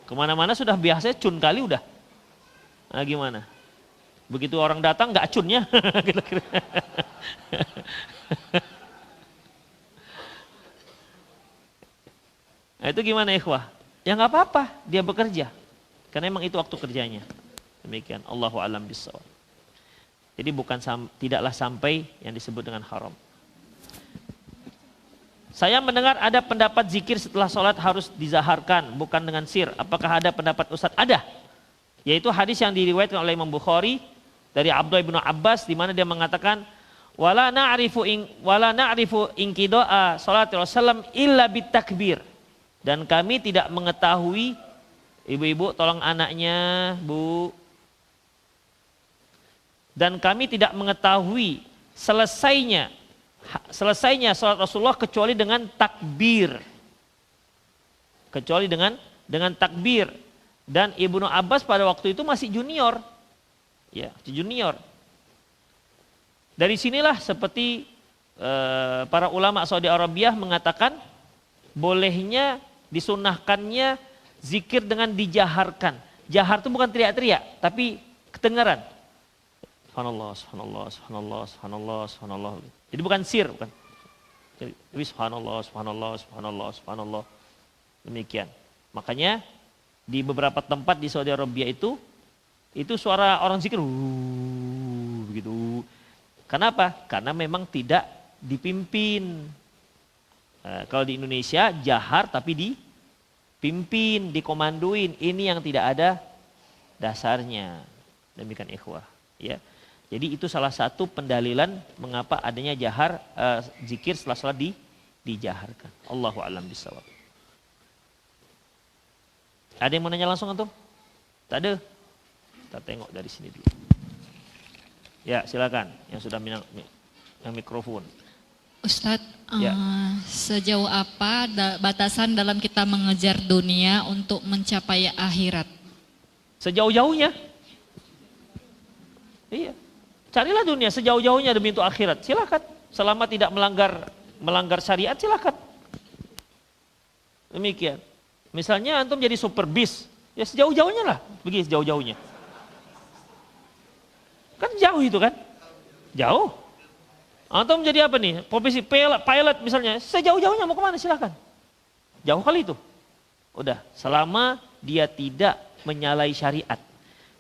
Kemana-mana sudah biasa cun kali udah. Nah gimana? Begitu orang datang nggak cunnya. Nah itu gimana ikhwah? Ya nggak apa-apa, dia bekerja. Karena emang itu waktu kerjanya. Demikian, Allahu a'lam bishawab. Jadi tidaklah sampai yang disebut dengan haram. Saya mendengar ada pendapat zikir setelah sholat harus dizaharkan, bukan dengan sir. Apakah ada pendapat Ustadz? Ada. Yaitu hadis yang diriwayatkan oleh Imam Bukhari dari Abdullah bin Abbas di mana dia mengatakan wala na'rifu inqida'a salati Rasulullah illa bitakbir. Dan kami tidak mengetahui, ibu-ibu tolong anaknya, Bu. Dan kami tidak mengetahui selesainya salat Rasulullah kecuali dengan takbir. Kecuali dengan takbir. Dan Ibnu Abbas pada waktu itu masih junior. Ya, junior. Dari sinilah seperti para ulama Saudi Arabia mengatakan bolehnya disunahkannya zikir dengan dijaharkan. Jahar itu bukan teriak-teriak, tapi kedengaran. Subhanallah, subhanallah, subhanallah, subhanallah, subhanallah. Jadi bukan sir, bukan. Jadi subhanallah, subhanallah, subhanallah, subhanallah. Demikian. Makanya di beberapa tempat di Saudi Arabia itu suara orang zikir begitu. Kenapa? Karena memang tidak dipimpin. Kalau di Indonesia jahar tapi dipimpin, dikomanduin. Ini yang tidak ada dasarnya. Demikian ikhwah, ya. Jadi itu salah satu pendalilan mengapa adanya jahar zikir setelah salat dijaharkan. Allahu a'lam bishawab. Ada yang mau nanya langsung antum? Tak ada. Kita tengok dari sini dulu. Ya, silakan yang sudah yang mikrofon. Ustadz, Ya. sejauh apa batasan dalam kita mengejar dunia untuk mencapai akhirat? Sejauh-jauhnya. Iya. Carilah dunia sejauh-jauhnya demi untuk akhirat. Silakan. Selama tidak melanggar syariat, silakan. Demikian. Misalnya antum jadi super bis, ya sejauh-jauhnya lah. Pergi sejauh-jauhnya. Kan jauh itu kan? Jauh. Antum jadi apa nih? Profesi pilot misalnya, sejauh-jauhnya mau kemana silakan. Jauh kali itu. Udah, selama dia tidak menyalahi syariat.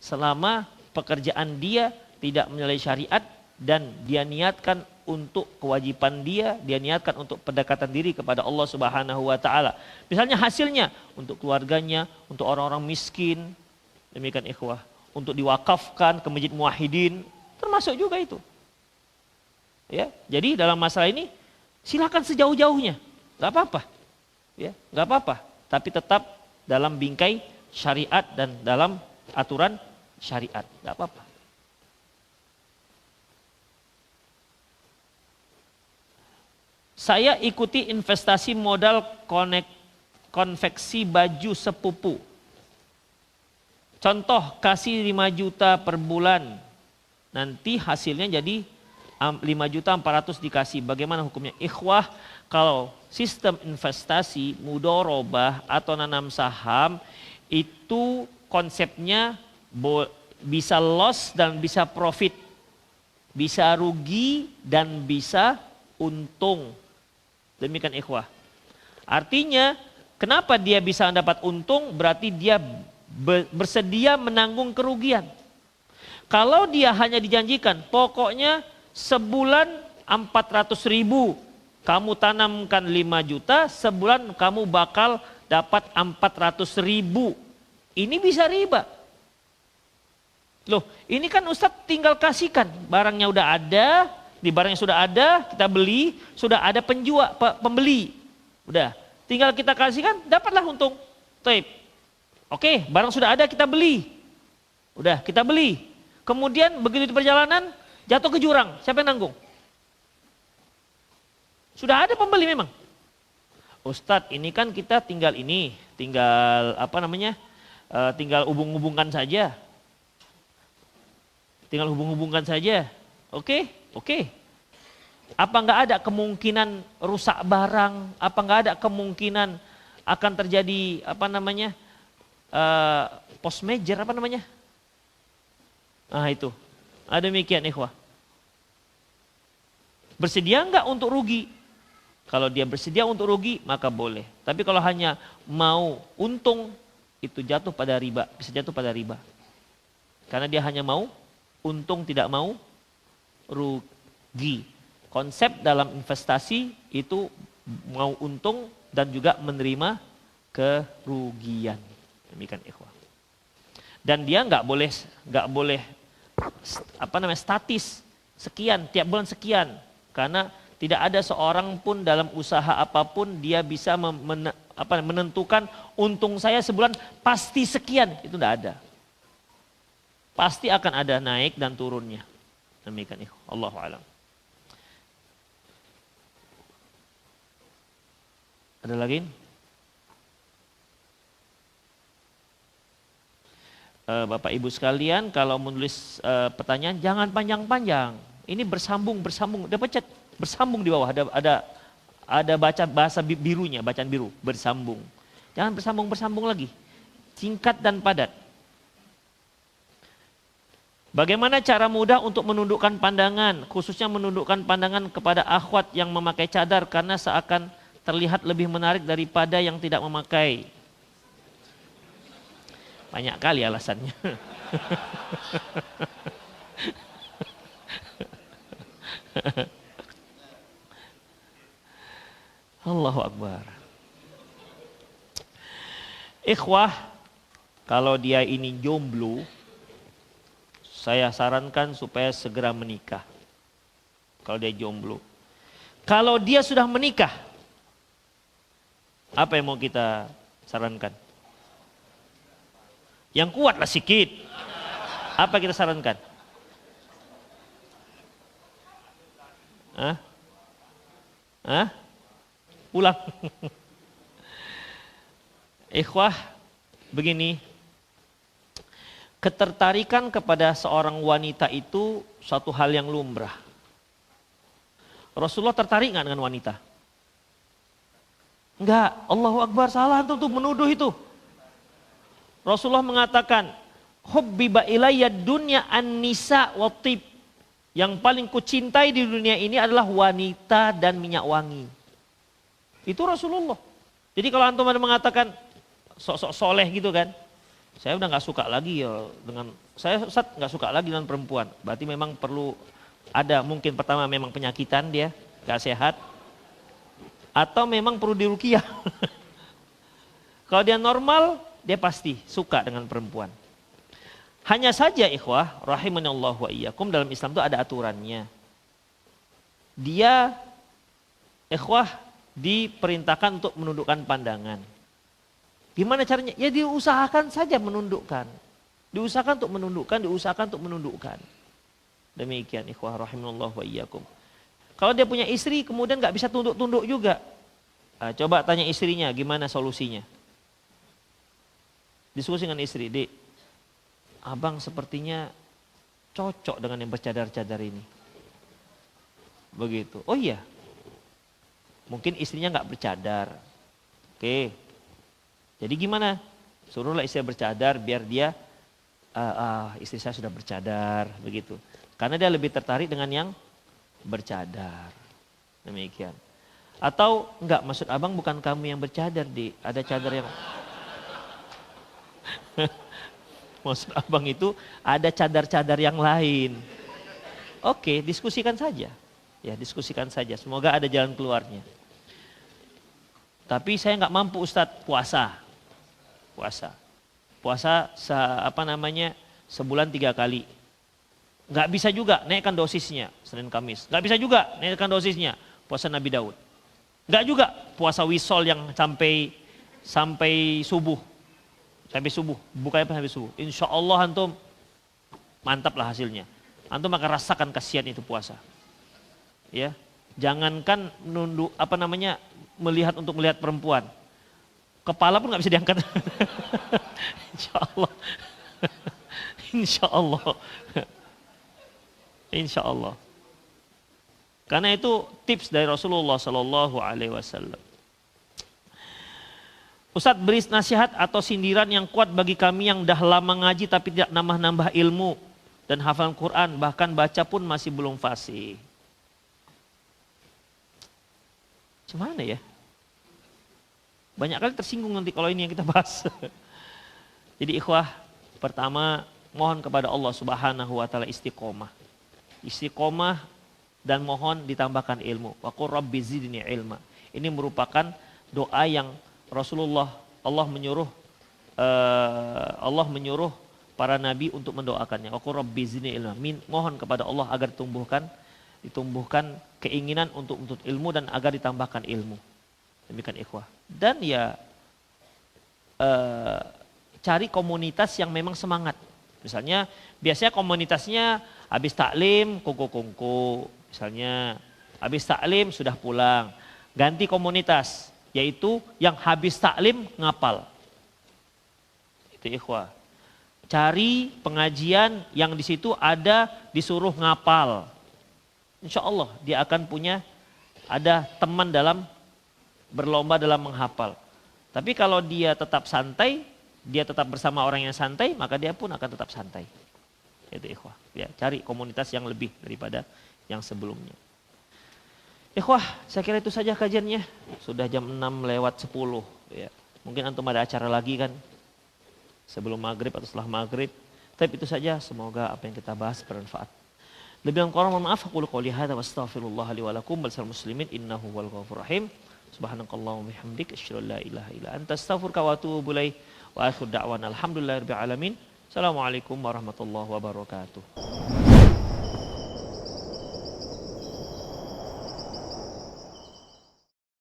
Selama pekerjaan dia tidak menyalahi syariat dan dia niatkan untuk kewajiban dia niatkan untuk pendekatan diri kepada Allah Subhanahu wa taala. Misalnya hasilnya untuk keluarganya, untuk orang-orang miskin, demikian ikhwah, untuk diwakafkan ke Masjid Muwahhidin, termasuk juga itu. Ya, jadi dalam masalah ini silakan sejauh-jauhnya, nggak apa-apa, ya, nggak apa-apa. Tapi tetap dalam bingkai syariat dan dalam aturan syariat, nggak apa-apa. Saya ikuti investasi modal konveksi baju sepupu. Contoh kasih 5 juta per bulan. Nanti hasilnya jadi 5.400.000 dikasih. Bagaimana hukumnya? Ikhwah, kalau sistem investasi, mudharabah atau nanam saham itu konsepnya bisa loss dan bisa profit. Bisa rugi dan bisa untung. Demikian ikhwah. Artinya kenapa dia bisa mendapat untung? Berarti dia bersedia menanggung kerugian. Kalau dia hanya dijanjikan pokoknya sebulan 400.000, kamu tanamkan 5 juta, sebulan kamu bakal dapat 400.000. Ini bisa riba. Loh, ini kan Ustadz tinggal kasihkan, barangnya udah ada, di barang yang sudah ada kita beli, sudah ada pembeli. Udah, tinggal kita kasihkan, dapatlah untung. Taib. Oke, barang sudah ada kita beli. Udah, kita beli. Kemudian begitu di perjalanan jatuh ke jurang, siapa yang nanggung? Sudah ada pembeli memang. Ustadz, ini kan kita tinggal tinggal hubung-hubungkan saja. Tinggal hubung-hubungkan saja. Oke. Apa enggak ada kemungkinan rusak barang? Apa enggak ada kemungkinan akan terjadi post major Nah itu. Demikian ikhwah. Bersedia enggak untuk rugi? Kalau dia bersedia untuk rugi maka boleh. Tapi kalau hanya mau untung itu jatuh pada riba, bisa jatuh pada riba. Karena dia hanya mau untung, tidak mau rugi. Konsep dalam investasi itu mau untung dan juga menerima kerugian. Demikian ikhwah. Dan dia nggak boleh statis sekian tiap bulan sekian, karena tidak ada seorang pun dalam usaha apapun dia bisa menentukan untung saya sebulan pasti sekian, itu tidak ada. Pasti akan ada naik dan turunnya. Demikian ikhwah. Allahu a'lam. Ada lagi? Bapak Ibu sekalian, kalau menulis pertanyaan jangan panjang-panjang. Ini bersambung. Dia pencet bersambung di bawah. Ada baca bahasa birunya, bacaan biru, bersambung. Jangan bersambung lagi. Singkat dan padat. Bagaimana cara mudah untuk menundukkan pandangan, khususnya menundukkan pandangan kepada akhwat yang memakai cadar karena seakan terlihat lebih menarik daripada yang tidak memakai. Banyak kali alasannya. Allahu Akbar. Ikhwah, kalau dia ini jomblo, saya sarankan supaya segera menikah. Kalau dia jomblo. Kalau dia sudah menikah, apa yang mau kita sarankan? Yang kuatlah sikit. Apa kita sarankan? Ulang. Ikhwah, begini. Ketertarikan kepada seorang wanita itu suatu hal yang lumrah. Rasulullah tertarik nggak dengan wanita? Enggak. Allahu Akbar, salah tuh menuduh itu. Rasulullah mengatakan, hubbiba ilayya dunya an-nisa wa tib. Yang paling kucintai di dunia ini adalah wanita dan minyak wangi. Itu Rasulullah. Jadi kalau antum ada mengatakan sok-sok soleh gitu kan, saya udah nggak suka lagi ya dengan nggak suka lagi dengan perempuan. Berarti memang perlu ada, mungkin pertama memang penyakitan dia, nggak sehat, atau memang perlu diruqyah. Kalau dia normal, dia pasti suka dengan perempuan. Hanya saja ikhwah, rahimanallahu wa iyyakum, dalam Islam itu ada aturannya. Dia, ikhwah, diperintahkan untuk menundukkan pandangan. Gimana caranya? Ya diusahakan saja menundukkan. Diusahakan untuk menundukkan. Demikian ikhwah, rahimanallahu wa iyyakum. Kalau dia punya istri, kemudian nggak bisa tunduk-tunduk juga. Nah, coba tanya istrinya, gimana solusinya? Diskusi dengan istri, Dik, abang sepertinya cocok dengan yang bercadar-cadar ini. Begitu. Oh iya, mungkin istrinya nggak bercadar. Oke, jadi gimana? Suruhlah istri bercadar biar dia, istri saya sudah bercadar, begitu. Karena dia lebih tertarik dengan yang bercadar. Demikian. Atau enggak, maksud abang bukan kamu yang bercadar, Dik. Ada cadar yang maksud abang itu ada cadar-cadar yang lain. Oke, diskusikan saja. Ya, diskusikan saja. Semoga ada jalan keluarnya. Tapi saya nggak mampu Ustadz, puasa. Sebulan 3 kali. Nggak bisa juga, naikkan dosisnya Senin Kamis. Nggak bisa juga, naikkan dosisnya puasa Nabi Daud. Nggak juga puasa wisol yang sampai subuh. Sampai subuh, bukanya sampai subuh. Insya Allah antum mantap lah hasilnya. Antum akan rasakan kasihan itu puasa. Ya, jangankan melihat perempuan. Kepala pun nggak bisa diangkat. Insya Allah. Insya Allah. Insya Allah. Karena itu tips dari Rasulullah Sallallahu Alaihi Wasallam. Ustadz, beri nasihat atau sindiran yang kuat bagi kami yang dah lama ngaji tapi tidak nambah-nambah ilmu dan hafalan Quran, bahkan baca pun masih belum fasih. Gimana ya? Banyak kali tersinggung nanti kalau ini yang kita bahas. Jadi ikhwah, pertama mohon kepada Allah Subhanahu wa taala istiqomah. Istiqomah dan mohon ditambahkan ilmu. Wa qur rabbi zidni ilma. Ini merupakan doa yang Allah menyuruh para nabi untuk mendoakannya. Aku Rabbi zidni ilma. Mohon kepada Allah agar ditumbuhkan keinginan untuk ilmu dan agar ditambahkan ilmu. Demikian ikhwah. Dan ya cari komunitas yang memang semangat. Misalnya biasanya komunitasnya habis taklim kongko-kongko. Misalnya habis taklim sudah pulang. Ganti komunitas, yaitu yang habis taklim ngapal. Itu ikhwah. Cari pengajian yang di situ ada disuruh ngapal. Insya Allah dia akan ada teman dalam berlomba dalam menghafal. Tapi kalau dia tetap santai, dia tetap bersama orang yang santai, maka dia pun akan tetap santai. Itu ikhwah. Ya, cari komunitas yang lebih daripada yang sebelumnya. Ikhwah, saya kira itu saja kajiannya. Sudah jam 6:10. Ya. Mungkin antum ada acara lagi kan? Sebelum maghrib atau setelah maghrib. Tapi itu saja, semoga apa yang kita bahas bermanfaat. Lebih kurang mohon maaf, aku qouli hadza wa astaghfirullah li wa lakum wal muslimin innahu wal ghafurur rahim. Subhanakallahumma wa bihamdik asyhadu an la ilaha illa anta astaghfiruka wa atubu ilaik. Wa akhiru da'wana alhamdulillahirabbil alamin. Assalamualaikum warahmatullahi wabarakatuh.